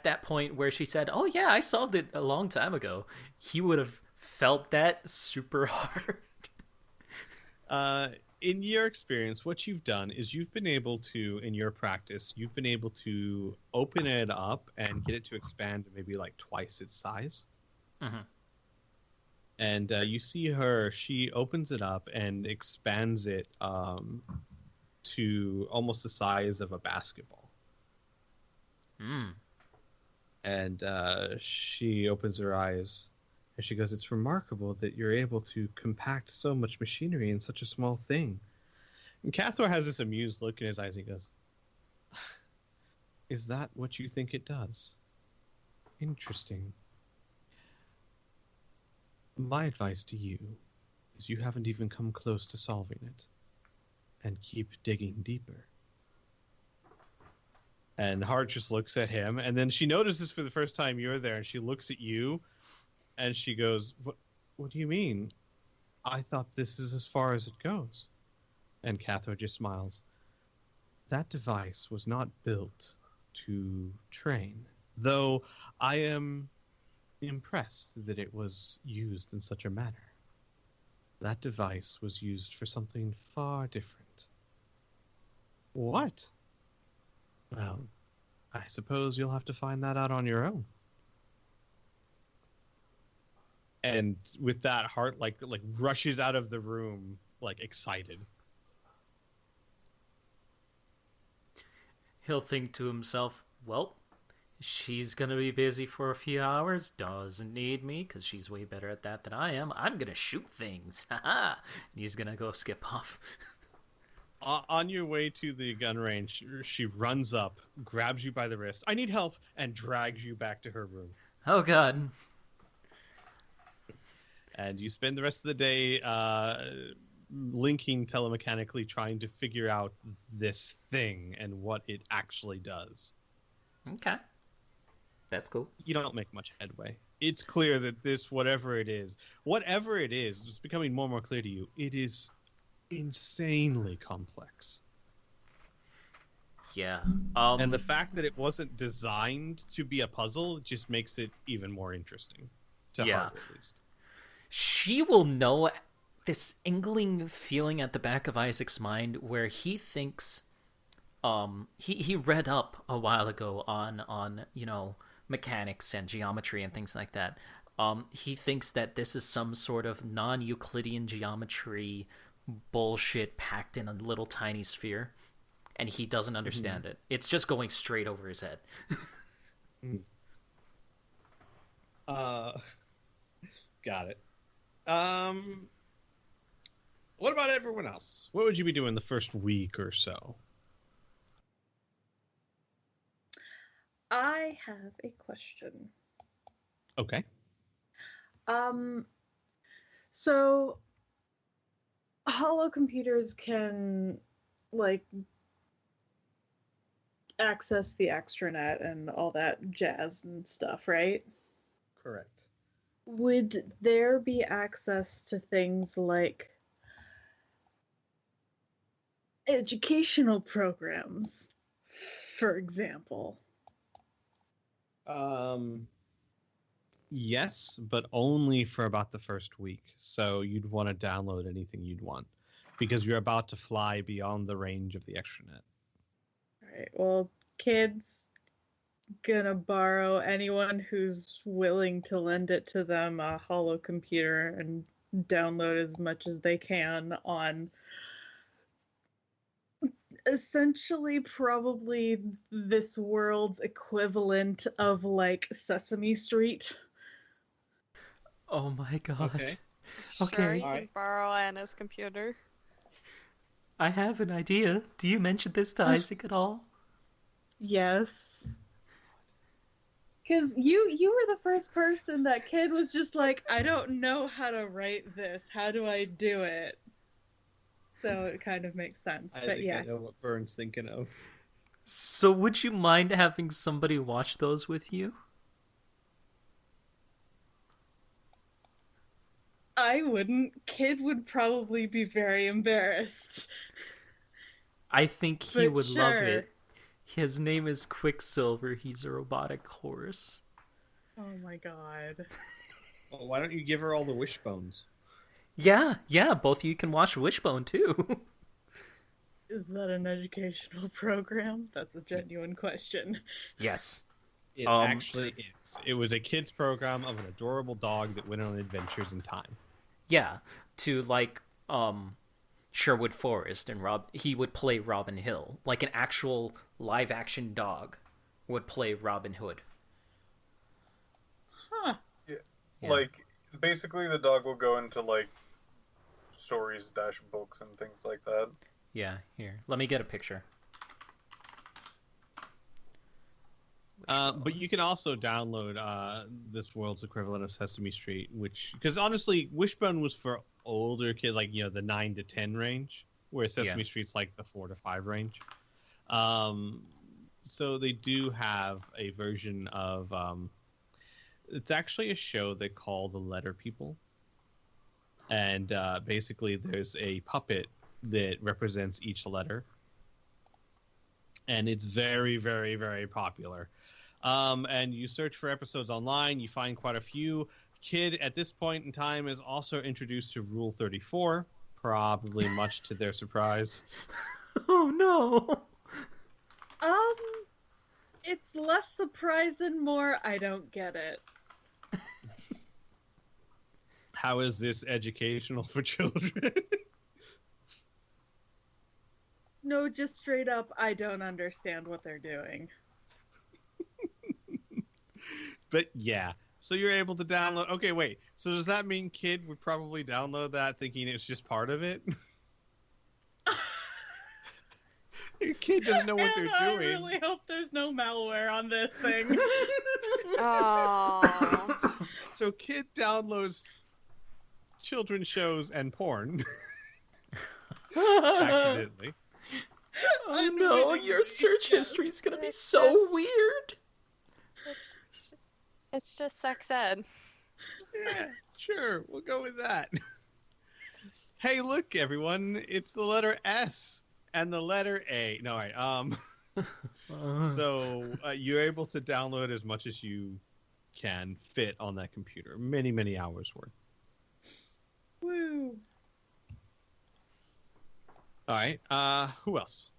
that point where she said, "Oh yeah, I solved it a long time ago," he would have felt that super hard. In your experience, what you've done is you've been able to, in your practice, you've been able to open it up and get it to expand to maybe like twice its size. And you see her, she opens it up and expands it to almost the size of a basketball. And she opens her eyes and she goes, "It's remarkable that you're able to compact so much machinery in such a small thing." And Cathor has this amused look in his eyes. He goes, "Is that what you think it does? Interesting. My advice to you you haven't even come close to solving it. And keep digging deeper. And Hart just looks at him, and then she notices for the first time you're there, and she looks at you, and she goes, What do you mean? I thought this is as far as it goes. And Cathro just smiles. That device was not built to train, though I am impressed that it was used in such a manner. That device was used for something far different. What? Well, I suppose you'll have to find that out on your own. And with that, Hart like rushes out of the room, like excited. He'll think to himself, well, she's gonna be busy for a few hours, doesn't need me, because she's way better at that than I am. I'm gonna shoot things. Haha. He's gonna go skip off. On your way to the gun range, she runs up, grabs you by the wrist, I need help, and drags you back to her room. Oh, God. And you spend the rest of the day linking telemechanically, trying to figure out this thing and what it actually does. Okay. That's cool. You don't make much headway. It's clear that this, whatever it is, it's becoming more and more clear to you, it is insanely complex. Yeah. And the fact that it wasn't designed to be a puzzle just makes it even more interesting. To Hart, at least. She will know this inkling feeling at the back of Isaac's mind where he thinks he read up a while ago on mechanics and geometry and things like that. He thinks that this is some sort of non-Euclidean geometry bullshit packed in a little tiny sphere, and he doesn't understand it. It's just going straight over his head. Got it. What about everyone else? What would you be doing the first week or so? I have a question. Okay. So hollow computers can access the extranet and all that jazz and stuff, right? Correct. Would there be access to things like educational programs, for example? Yes, but only for about the first week. So you'd want to download anything you'd want because you're about to fly beyond the range of the extranet. All right. Well, kids gonna borrow anyone who's willing to lend it to them a hollow computer and download as much as they can on essentially probably this world's equivalent of Sesame Street. Oh my god. Okay. Sure, you All can right. borrow Anna's computer. I have an idea. Do you mention this to Isaac at all? Yes. Because you were the first person that kid was just like, I don't know how to write this. How do I do it? So it kind of makes sense. I But think yeah. I know what Vern's thinking of. So would you mind having somebody watch those with you? I wouldn't. Kid would probably be very embarrassed. I think he But would love sure. it. His name is Quicksilver. He's a robotic horse. Oh my god. Well, why don't you give her all the wishbones? Yeah, both of you can watch Wishbone too. Is that an educational program? That's a genuine question. Yes. It actually is. It was a kids program of an adorable dog that went on adventures in time. Yeah, to Sherwood Forest, and he would play Robin Hill. Like an actual live action dog would play Robin Hood. Huh. Yeah. Basically the dog will go into stories - books and things like that. Yeah, here. Let me get a picture. But you can also download this world's equivalent of Sesame Street, because honestly, Wishbone was for older kids, like the 9 to 10 range, where Sesame Street's like the 4 to 5 range. So they do have a version of it's actually a show they call The Letter People, and basically there's a puppet that represents each letter, and it's very, very, very popular. And you search for episodes online, you find quite a few. Kid at this point in time is also introduced to Rule 34, probably much to their surprise. Oh no. It's less surprising, more I don't get it. How is this educational for children? No, just straight up, I don't understand what they're doing. But yeah, so you're able to download. Okay, wait. So does that mean Kid would probably download that thinking it's just part of it? Kid doesn't know what they're doing. I really hope there's no malware on this thing. Oh. So Kid downloads children's shows and porn accidentally. Oh no, your search history is gonna be so weird. It's just sex ed. Yeah, sure, we'll go with that. Hey, look, everyone, it's the letter S and the letter A. No, all right. So you're able to download as much as you can fit on that computer. Many, many hours worth. Woo. All right. Who else?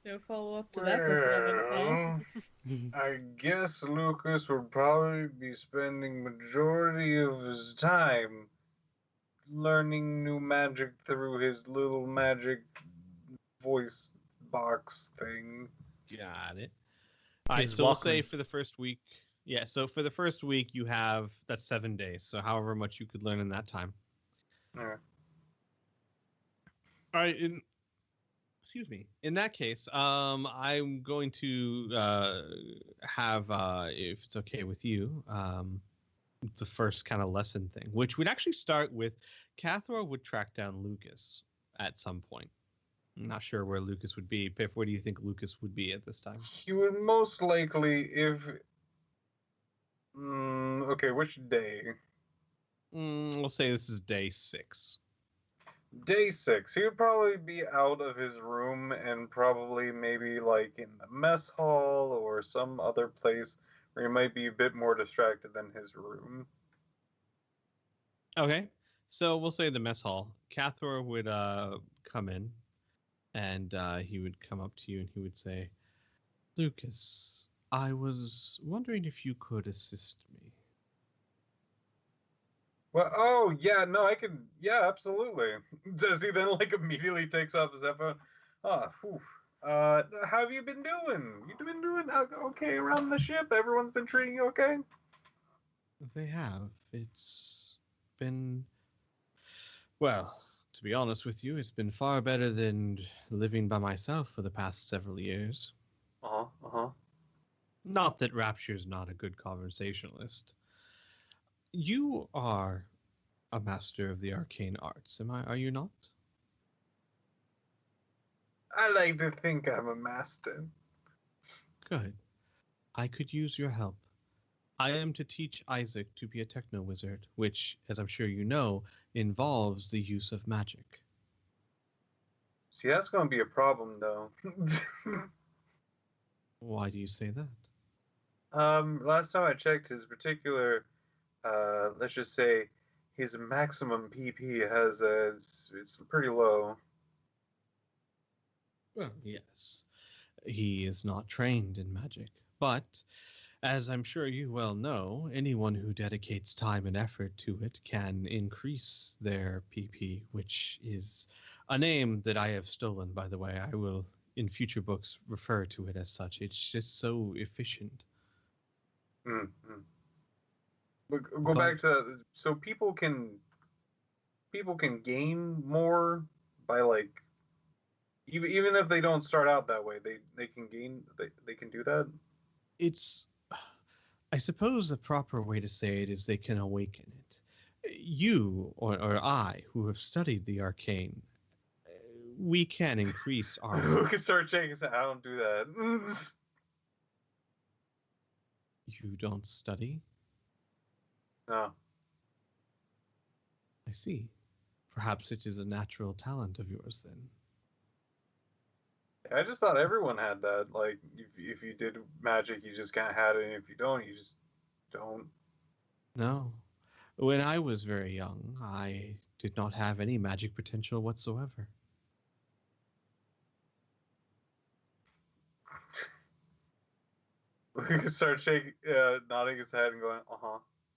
No follow-up to that performance, huh? I guess Lucas would probably be spending majority of his time learning new magic through his little magic voice box thing. Got it. All right, His so we'll say Walkman. for the first week. Yeah, so for the first week you have that's 7 days. So however much you could learn in that time. Yeah. All right. Excuse me. In that case, I'm going to have, if it's okay with you, the first kind of lesson thing, which would actually start with Cathra would track down Lucas at some point. I'm not sure where Lucas would be. Piff, where do you think Lucas would be at this time? He would most likely, if... okay, which day? We'll say this is day 6. Day 6. He would probably be out of his room and probably maybe like in the mess hall or some other place where he might be a bit more distracted than his room. Okay, so we'll say the mess hall. Cathra would come in, and he would come up to you and he would say, Lucas, I was wondering if you could assist me. Well, oh, yeah, no, I could, yeah, absolutely. Does he then, like, immediately takes off his headphone? Whew. How have you been doing? You been doing okay around the ship? Everyone's been treating you okay? They have. It's been, well, to be honest with you, it's been far better than living by myself for the past several years. Not that Rapture's not a good conversationalist. You are a master of the arcane arts, are you not? I like to think I'm a master. Good. I could use your help. I am to teach Isaac to be a Techno wizard, which, as I'm sure you know, involves the use of magic. See, that's going to be a problem, though. Why do you say that? Last time I checked, his particular, let's just say, his maximum PP has it's pretty low. Well, yes. He is not trained in magic, but as I'm sure you well know, anyone who dedicates time and effort to it can increase their PP, which is a name that I have stolen, by the way. I will, in future books, refer to it as such. It's just so efficient. Mm-hmm. Go back to that. So people can gain more by like Even if they don't start out that way, they can they can do that. It's, I suppose the proper way to say it is they can awaken it. You or I, who have studied the arcane, we can increase our. Lucas starts shaking his head. I don't do that. You don't study? No. I see. Perhaps it is a natural talent of yours then. I just thought everyone had that. Like, if you did magic, you just kind of had it, and if you don't, you just don't. No. When I was very young, I did not have any magic potential whatsoever. Lucas starts shaking, nodding his head and going, uh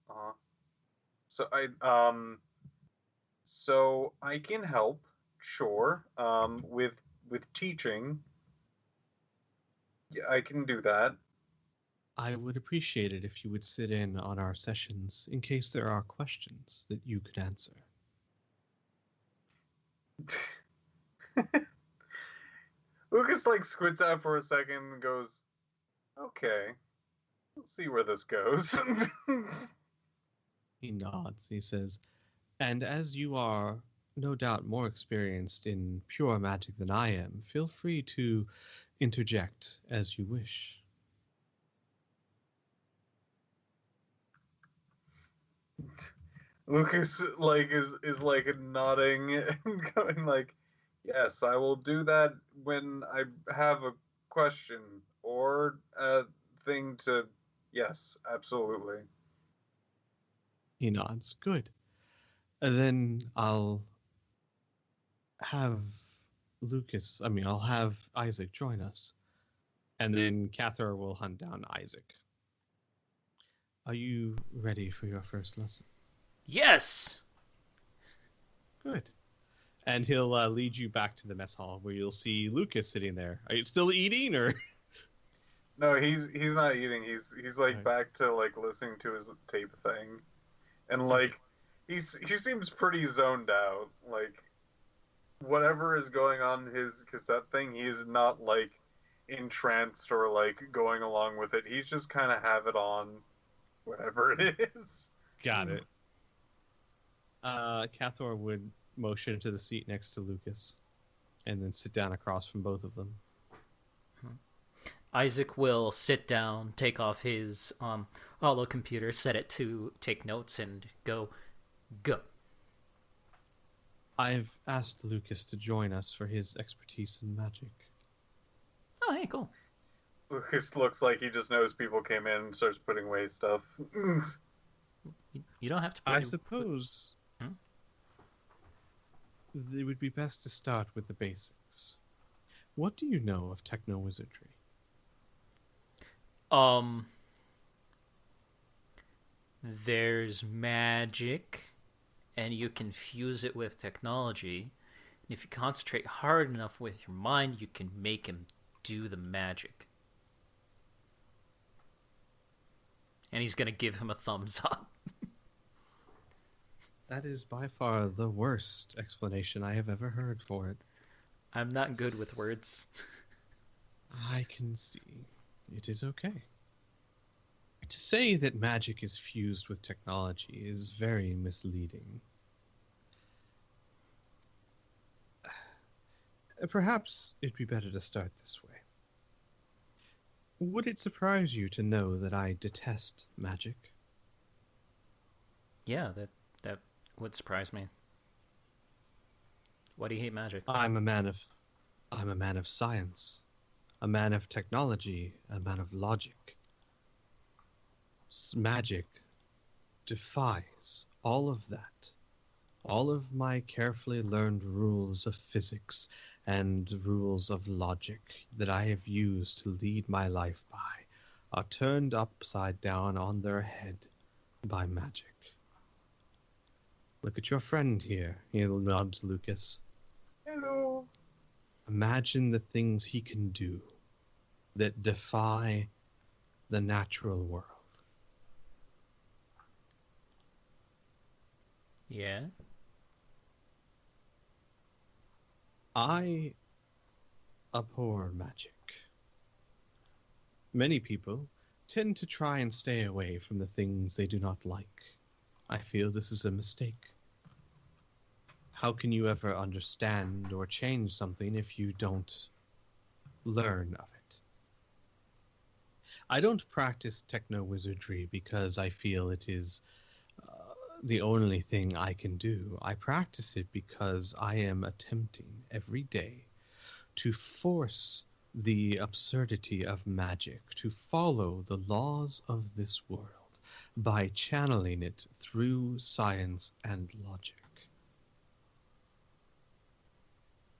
huh. So so I can help, sure. With teaching, yeah, I can do that. I would appreciate it if you would sit in on our sessions in case there are questions that you could answer. Lucas like squints out for a second and goes, "Okay, we'll see where this goes." He nods. He says, and as you are no doubt more experienced in pure magic than I am, feel free to interject as you wish. Lucas like is like nodding and going like, "Yes, I will do that when I have a question or a thing to." Yes, absolutely. He nods. Good. Then I'll have I'll have Isaac join us. And then Cathar will hunt down Isaac. Are you ready for your first lesson? Yes! Good. And he'll lead you back to the mess hall where you'll see Lucas sitting there. Are you still eating or? No, he's not eating. He's like Right. back to like listening to his tape thing, and like he seems pretty zoned out. Like whatever is going on his cassette thing, he is not like entranced or like going along with it. He's just kind of have it on, whatever it is. Got it. Cathar would motion to the seat next to Lucas and then sit down across from both of them. Isaac will sit down, take off his holo computer, set it to take notes, and go. I've asked Lucas to join us for his expertise in magic. Oh, hey, cool. Lucas looks like he just knows people came in and starts putting away stuff. You don't have to put I suppose it would be best to start with the basics. What do you know of Techno wizardry? There's magic, and you can fuse it with technology. And if you concentrate hard enough with your mind, you can make him do the magic. And he's gonna give him a thumbs up. That is by far the worst explanation I have ever heard for it. I'm not good with words. I can see. It is okay. To say that magic is fused with technology is very misleading. Perhaps it'd be better to start this way. Would it surprise you to know that I detest magic? Yeah, that would surprise me. Why do you hate magic? I'm a man of science, a man of technology, a man of logic. Magic defies all of that. All of my carefully learned rules of physics and rules of logic that I have used to lead my life by are turned upside down on their head by magic. Look at your friend here. He'll nod to Lucas. Hello. Imagine the things he can do that defy the natural world. Yeah. I abhor magic. Many people tend to try and stay away from the things they do not like. I feel this is a mistake. How can you ever understand or change something if you don't learn of it? I don't practice techno wizardry because I feel it is the only thing I can do. I practice it because I am attempting every day to force the absurdity of magic to follow the laws of this world by channeling it through science and logic.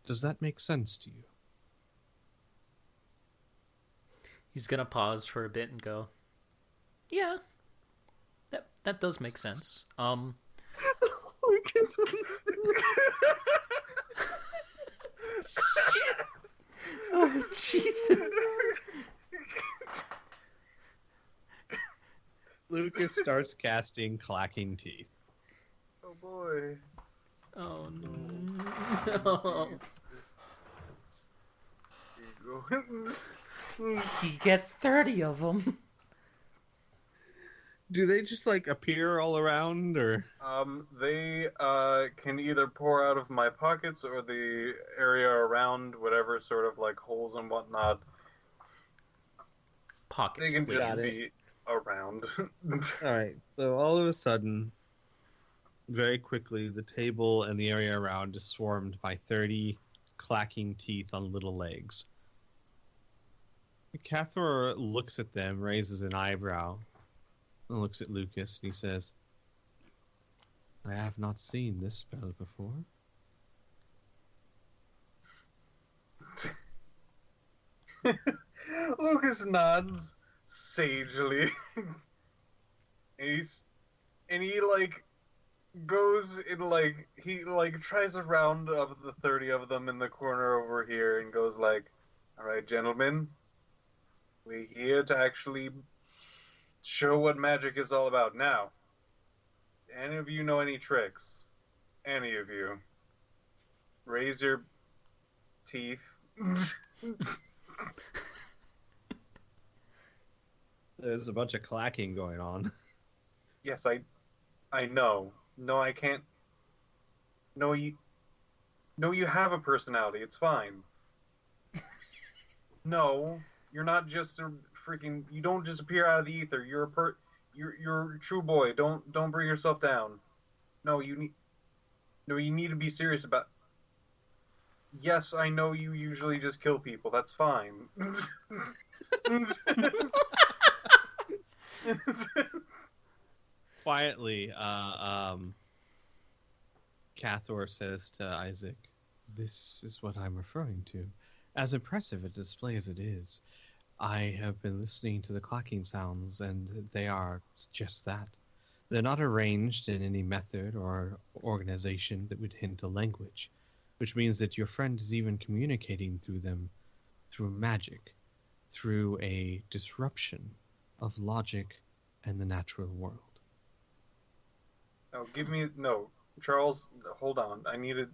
Does that make sense to you? He's gonna pause for a bit and go, "Yeah, that does make sense." Lucas, what are you doing? Shit! Oh, Jesus! Lucas starts casting clacking teeth. Oh boy. Oh no! He gets 30 of them. Do they just like appear all around, or? They can either pour out of my pockets or the area around, whatever sort of like holes and whatnot. Pockets, They can please. just be around. All right. So all of a sudden, very quickly, the table and the area around is swarmed by 30 clacking teeth on little legs. Cathor looks at them, raises an eyebrow, and looks at Lucas, and he says, "I have not seen this spell before." Lucas nods sagely. And he like goes in like he like tries a round of the 30 of them in the corner over here and goes like, "All right, gentlemen, we're here to actually show what magic is all about. Now, any of you know any tricks? Any of you? Raise your teeth." There's a bunch of clacking going on. Yes, I know. No, I can't. No, you have a personality. It's fine. No, you're not just a freaking. You don't just appear out of the ether. You're you're a true boy. Don't bring yourself down. No, you need. No, you need to be serious about. Yes, I know you usually just kill people. That's fine. Quietly, Cathor says to Isaac, "This is what I'm referring to. As impressive a display as it is, I have been listening to the clacking sounds, and they are just that. They're not arranged in any method or organization that would hint a language, which means that your friend is even communicating through them through magic, through a disruption of logic and the natural world." No, no, Charles. Hold on. I needed.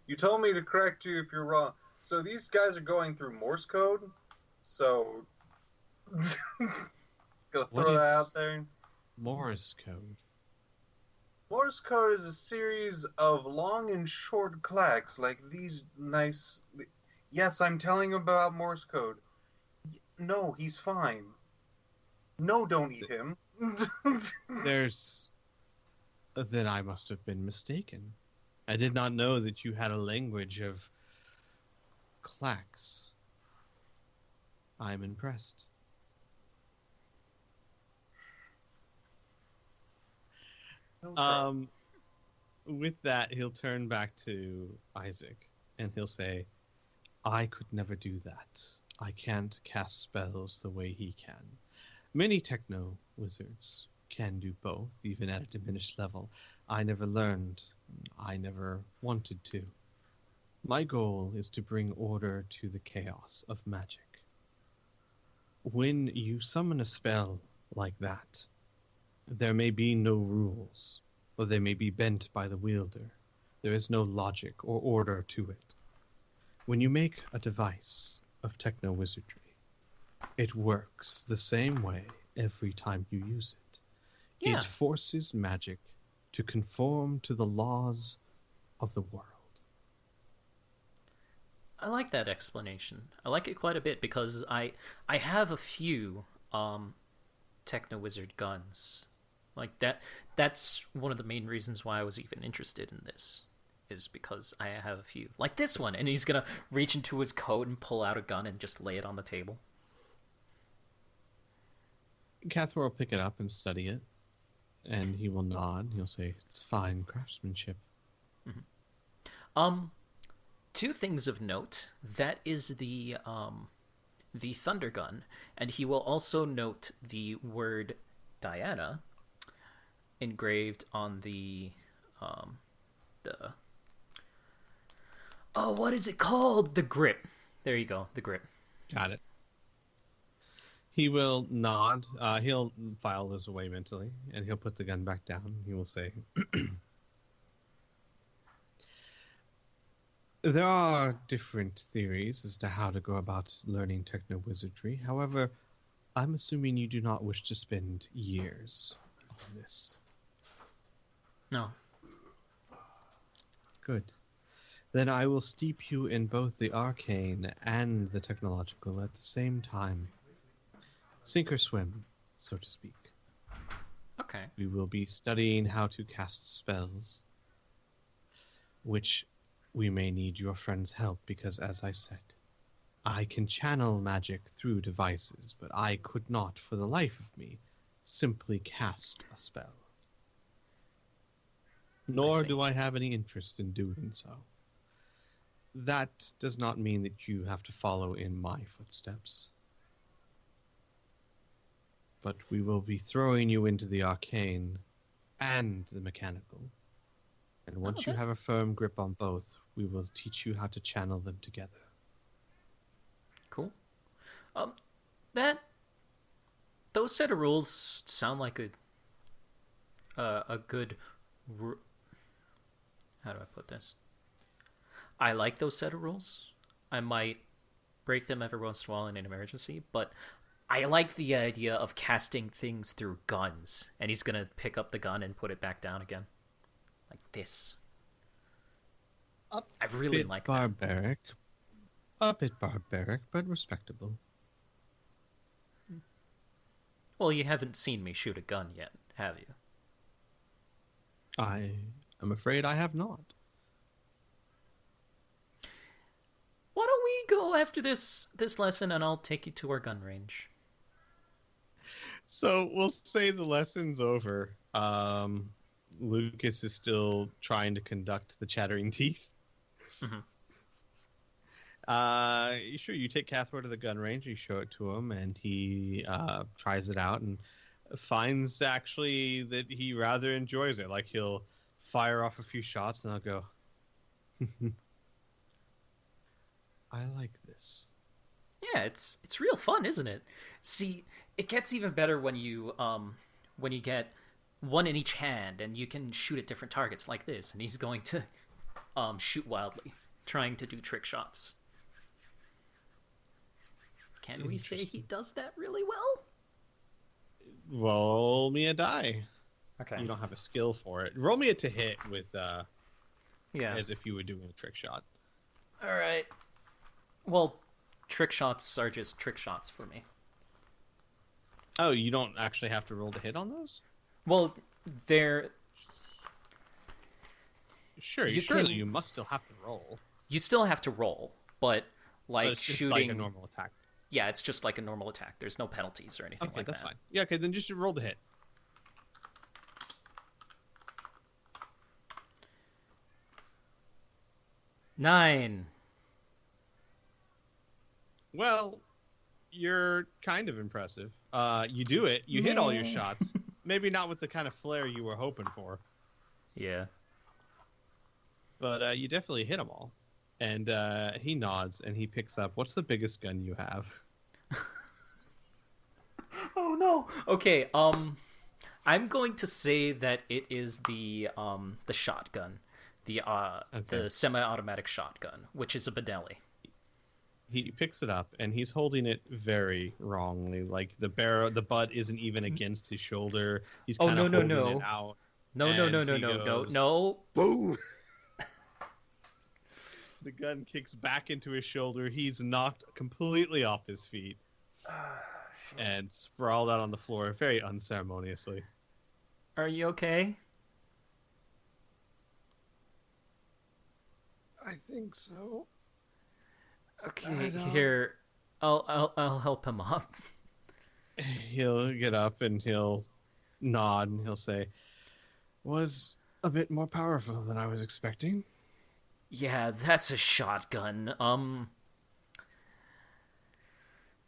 You told me to correct you if you're wrong. So these guys are going through Morse code. So, just gonna What throw that is- out there. Morse code. Morse code is a series of long and short clacks, like these nice. Yes, I'm telling him about Morse code. No, he's fine. No, don't eat him. Then I must have been mistaken. I did not know that you had a language of clacks. I'm impressed. With that, he'll turn back to Isaac, and he'll say, "I could never do that. I can't cast spells the way he can. Many techno wizards can do both, even at a diminished level. I never learned. I never wanted to. My goal is to bring order to the chaos of magic. When you summon a spell like that, there may be no rules, or they may be bent by the wielder. There is no logic or order to it. when you make a device of techno wizardry, it works the same way every time you use it. Yeah. It forces magic to conform to the laws of the world. I like that explanation. I like it quite a bit because I have a few Techno Wizard guns. Like that's one of the main reasons why I was even interested in this, is because I have a few. Like this one, and he's gonna reach into his coat and pull out a gun and just lay it on the table. Cathro will pick it up and study it, and he will nod. He'll say, "It's fine craftsmanship." Two things of note. That is the thunder gun, and he will also note the word Diana engraved on the what is it called? The grip. There you go, the grip. Got it. He will nod. He'll file this away mentally, and he'll put the gun back down. He will say, "There are different theories as to how to go about learning techno-wizardry. However, I'm assuming you do not wish to spend years on this." No. Good. Then I will steep you in both the arcane and the technological at the same time. Sink or swim, so to speak. Okay. We will be studying how to cast spells, which we may need your friend's help because, as I said, I can channel magic through devices, but I could not, for the life of me, simply cast a spell. Nor do I have any interest in doing so. That does not mean that you have to follow in my footsteps. But we will be throwing you into the arcane and the mechanical. And once you have a firm grip on both, we will teach you how to channel them together. Cool. Those set of rules sound like a good. How do I put this? I like those set of rules. I might break them every once in a while in an emergency, but I like the idea of casting things through guns. And he's gonna pick up the gun and put it back down again, like this. I really like barbaric. A bit barbaric, but respectable. Well, you haven't seen me shoot a gun yet, have you? I am afraid I have not. Why don't we go after this lesson and I'll take you to our gun range? So we'll say the lesson's over. Lucas is still trying to conduct the chattering teeth. Mm-hmm. Sure, you take Cathro to the gun range, you show it to him, and he tries it out and finds actually that he rather enjoys it. Like he'll fire off a few shots and I'll go, I like this. Yeah, it's real fun, isn't it? See, it gets even better when you get one in each hand and you can shoot at different targets like this, and he's going to shoot wildly, trying to do trick shots. Can we say he does that really well? Roll me a die. Okay. You don't have a skill for it. Roll me a to hit with yeah, as if you were doing a trick shot. All right. Well, trick shots are just trick shots for me. Oh, you don't actually have to roll to hit on those? Well, they're... Sure, you must still have to roll. You still have to roll, but like it's just shooting... like a normal attack. Yeah, it's just like a normal attack. There's no penalties or anything like that. Okay, that's fine. Yeah, okay, then just roll to hit. Nine. Well, you're kind of impressive. You do it. You hit all your shots. Maybe not with the kind of flair you were hoping for. Yeah. But you definitely hit them all. And he nods and he picks up. What's the biggest gun you have? Oh no. Okay. I'm going to say that it is the shotgun, the semi-automatic shotgun, which is a Benelli. He picks it up and he's holding it very wrongly. Like the butt isn't even against his shoulder. He's Oh, kind of no, holding no. it out. No. Boom! The gun kicks back into his shoulder. He's knocked completely off his feet and sprawled out on the floor very unceremoniously. Are you okay? I think so. Okay, here. I'll help him up. He'll get up and he'll nod and he'll say, "Was a bit more powerful than I was expecting." Yeah, that's a shotgun.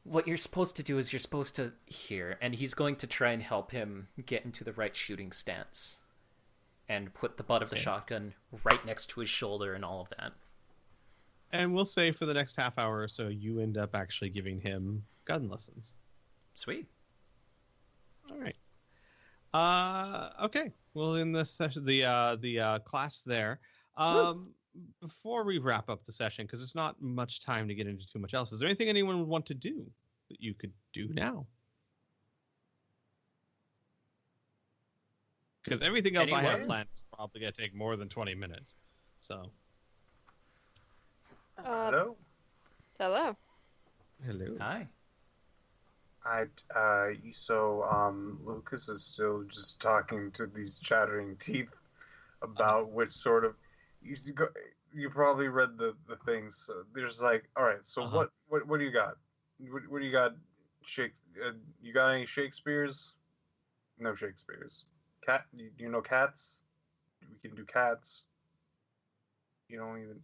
What you're supposed to do is you're supposed to here, and he's going to try and help him get into the right shooting stance, and put the butt of the shotgun right next to his shoulder and all of that. And we'll say for the next half hour or so, you end up actually giving him gun lessons. Sweet. All right. Okay. Well, in the session, the class there. Before we wrap up the session, because it's not much time to get into too much else, is there anything anyone would want to do that you could do now? Because everything else I have Anyone? planned is probably going to take more than 20 minutes. So, Hello? Hello. hello. Hi. Lucas is still just talking to these chattering teeth about which sort of you probably read the things. So there's like, all right, so what do you got? What do you got? You got any Shakespeare's? No Shakespeare's. Cat? Do you know cats? We can do cats. You don't even.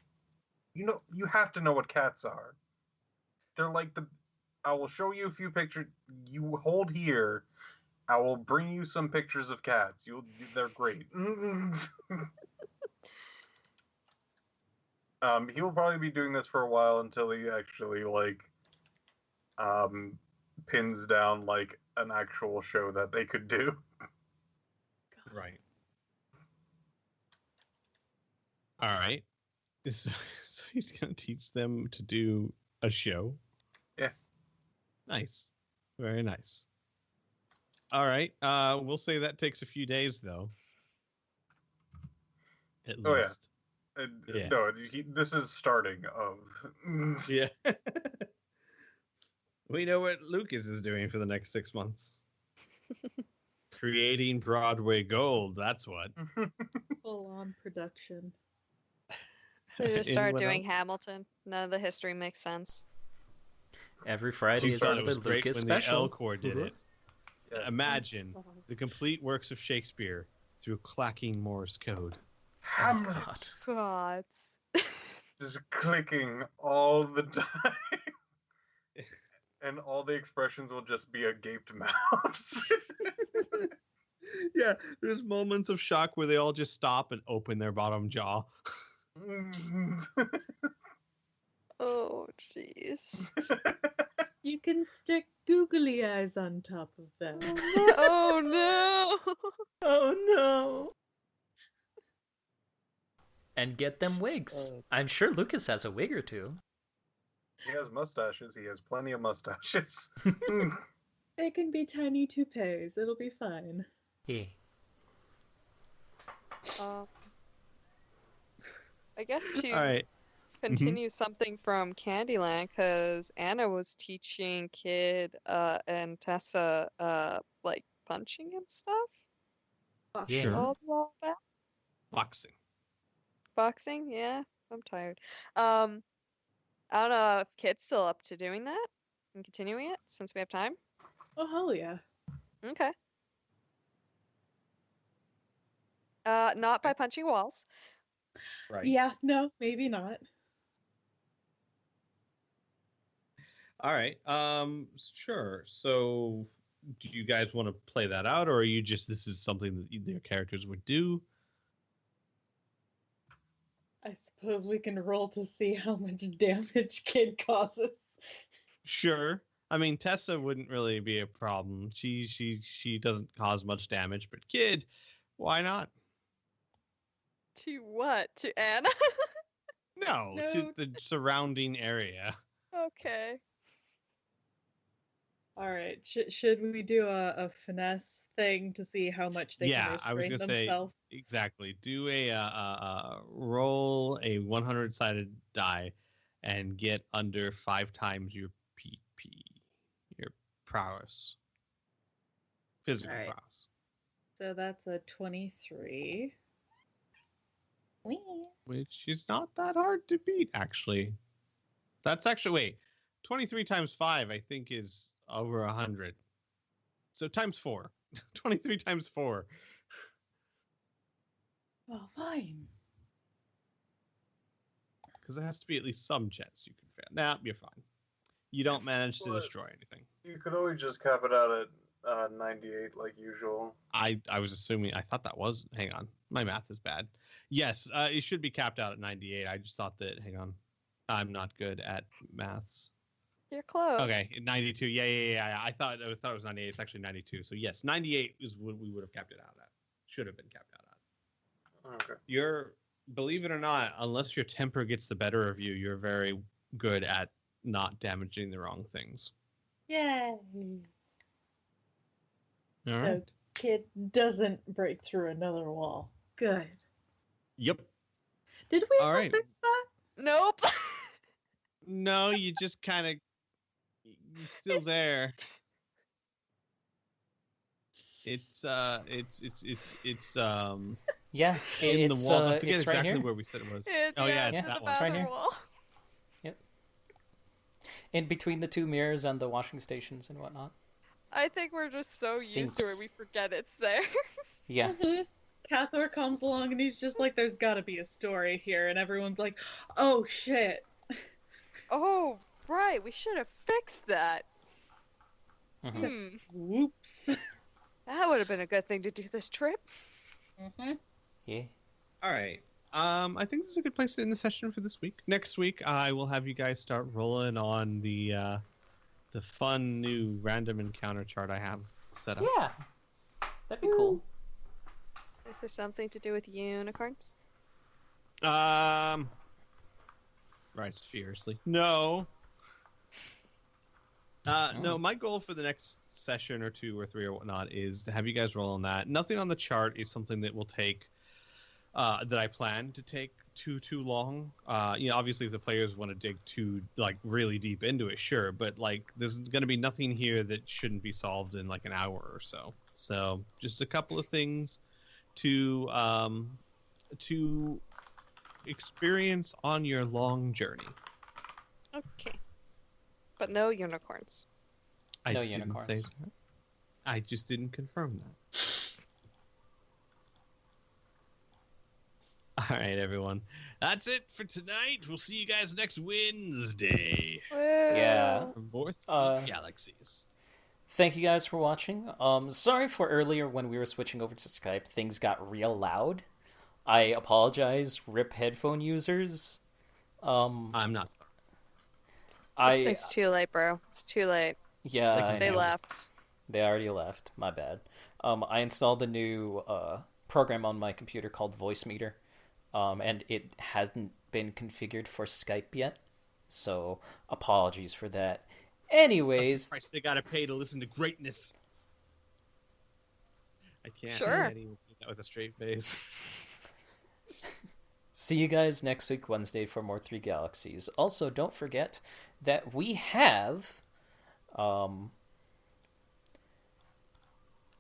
You have to know what cats are. They're like I will show you a few pictures. You hold here. I will bring you some pictures of cats. They're great. He will probably be doing this for a while until he actually pins down like an actual show that they could do. Right. All right. So he's going to teach them to do a show. Yeah. Nice. Very nice. All right. We'll say that takes a few days, though. At least. Yeah. No, this is starting of. Yeah. We know what Lucas is doing for the next 6 months. Creating Broadway gold. That's what. Full-on production. They just started Anyone doing else? Hamilton. None of the history makes sense. Every Friday You is thought it another was great Lucas when special. the L-Corps did it. Yeah. Imagine the complete works of Shakespeare through clacking Morse code. Hamlet. God. Just clicking all the time. And all the expressions will just be agaped mouths. Yeah, there's moments of shock where they all just stop and open their bottom jaw. Oh, jeez. You can stick googly eyes on top of them. Oh no! Oh no! And get them wigs. I'm sure Lucas has a wig or two. He has mustaches. He has plenty of mustaches. They can be tiny toupees. It'll be fine. Yeah. I guess to All right. continue something from Candyland, because Anna was teaching Kid and Tessa like punching and stuff. Yeah. Sure. All the while back. Boxing. Boxing, yeah. I'm tired. I don't know if Kid's still up to doing that and continuing it since we have time. Oh, hell yeah. Okay. Not by punching walls. Right. Yeah, no, maybe not. All right. Sure. So, do you guys want to play that out, or are you just this is something that their characters would do? I suppose we can roll to see how much damage Kid causes. Sure. I mean, Tessa wouldn't really be a problem. She doesn't cause much damage, but Kid, why not? To what? To Anna? No, to No. the surrounding area. Okay. All right. Should we do a finesse thing to see how much they can Yeah, I was restrain gonna say themselves? exactly. Do a roll a 100-sided die, and get under 5 times your PP, your prowess, physical All right. prowess. So that's a 23. Whee. Which is not that hard to beat, actually. That's actually, wait, 23 times 5, I think, is over 100. So times 4. 23 times 4. Well, fine. Because it has to be at least some chance you can fail. Nah, you're fine. You don't manage to Well, destroy anything. You could always just cap it out at 98 like usual. I was assuming, I thought that was, hang on, my math is bad. Yes, it should be capped out at 98. I just thought that, hang on, I'm not good at maths. You're close. Okay, 92. Yeah. I thought it was 98. It's actually 92. So yes, 98 is what we would have capped it out at. Should have been capped out at. Okay. You're, believe it or not, unless your temper gets the better of you, you're very good at not damaging the wrong things. Yay. All right. So kid doesn't break through another wall. Good. Yep. Did we All ever right. fix that? Nope. No, you just kind of, you're still there. It's Yeah, in the it's walls. I forget it's right exactly here. where we said it was. It's, Oh yeah, it's it's in that the one. It's right bathroom here. wall. In between the two mirrors and the washing stations and whatnot. I think we're just so used to it, Sinks. we forget it's there. Yeah. Cathor comes along and he's just like, there's gotta be a story here. And everyone's like, oh shit. Oh, right. We should have fixed that. Mhm. Whoops. That would have been a good thing to do this trip. Mm-hmm. Yeah. All right. I think this is a good place to end the session for this week. Next week, I will have you guys start rolling on the fun new random encounter chart I have set up. Yeah. That'd be cool. Is there something to do with unicorns? Right, fiercely. No. No, my goal for the next session or 2 or 3 or whatnot is to have you guys roll on that. Nothing on the chart is something that will take, that I plan to take too long. Obviously if the players want to dig too, really deep into it, sure. But, there's going to be nothing here that shouldn't be solved in, an hour or so. So, just a couple of things to experience on your long journey. Okay. But no unicorns. I No didn't unicorns. say that. I just didn't confirm that. All right, everyone. That's it for tonight. We'll see you guys next Wednesday. Yeah. From North Galaxies. Thank you guys for watching. Sorry for earlier when we were switching over to Skype, things got real loud. I apologize, RIP headphone users. I'm not sorry. It's too late, bro. It's too late. Yeah, They I can They know. left. They already left. My bad. I installed a new program on my computer called Voice Meter, and it hasn't been configured for Skype yet. So apologies for that. That's Anyways, the price they gotta pay to listen to greatness. I can't. Sure. I can't even say that with a straight face. see you guys next week, Wednesday, for more 3 Galaxies. Also, don't forget that we have... let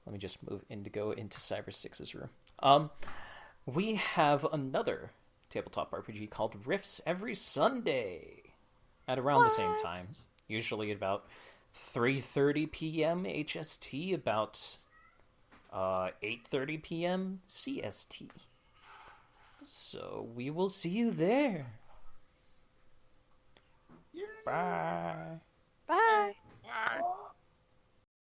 me just move Indigo into Cyber 6's room. We have another tabletop RPG called Rifts every Sunday at around the same time. Usually at about 3:30 p.m. HST, about 8:30 p.m. CST. So we will see you there. Bye. Bye. Bye.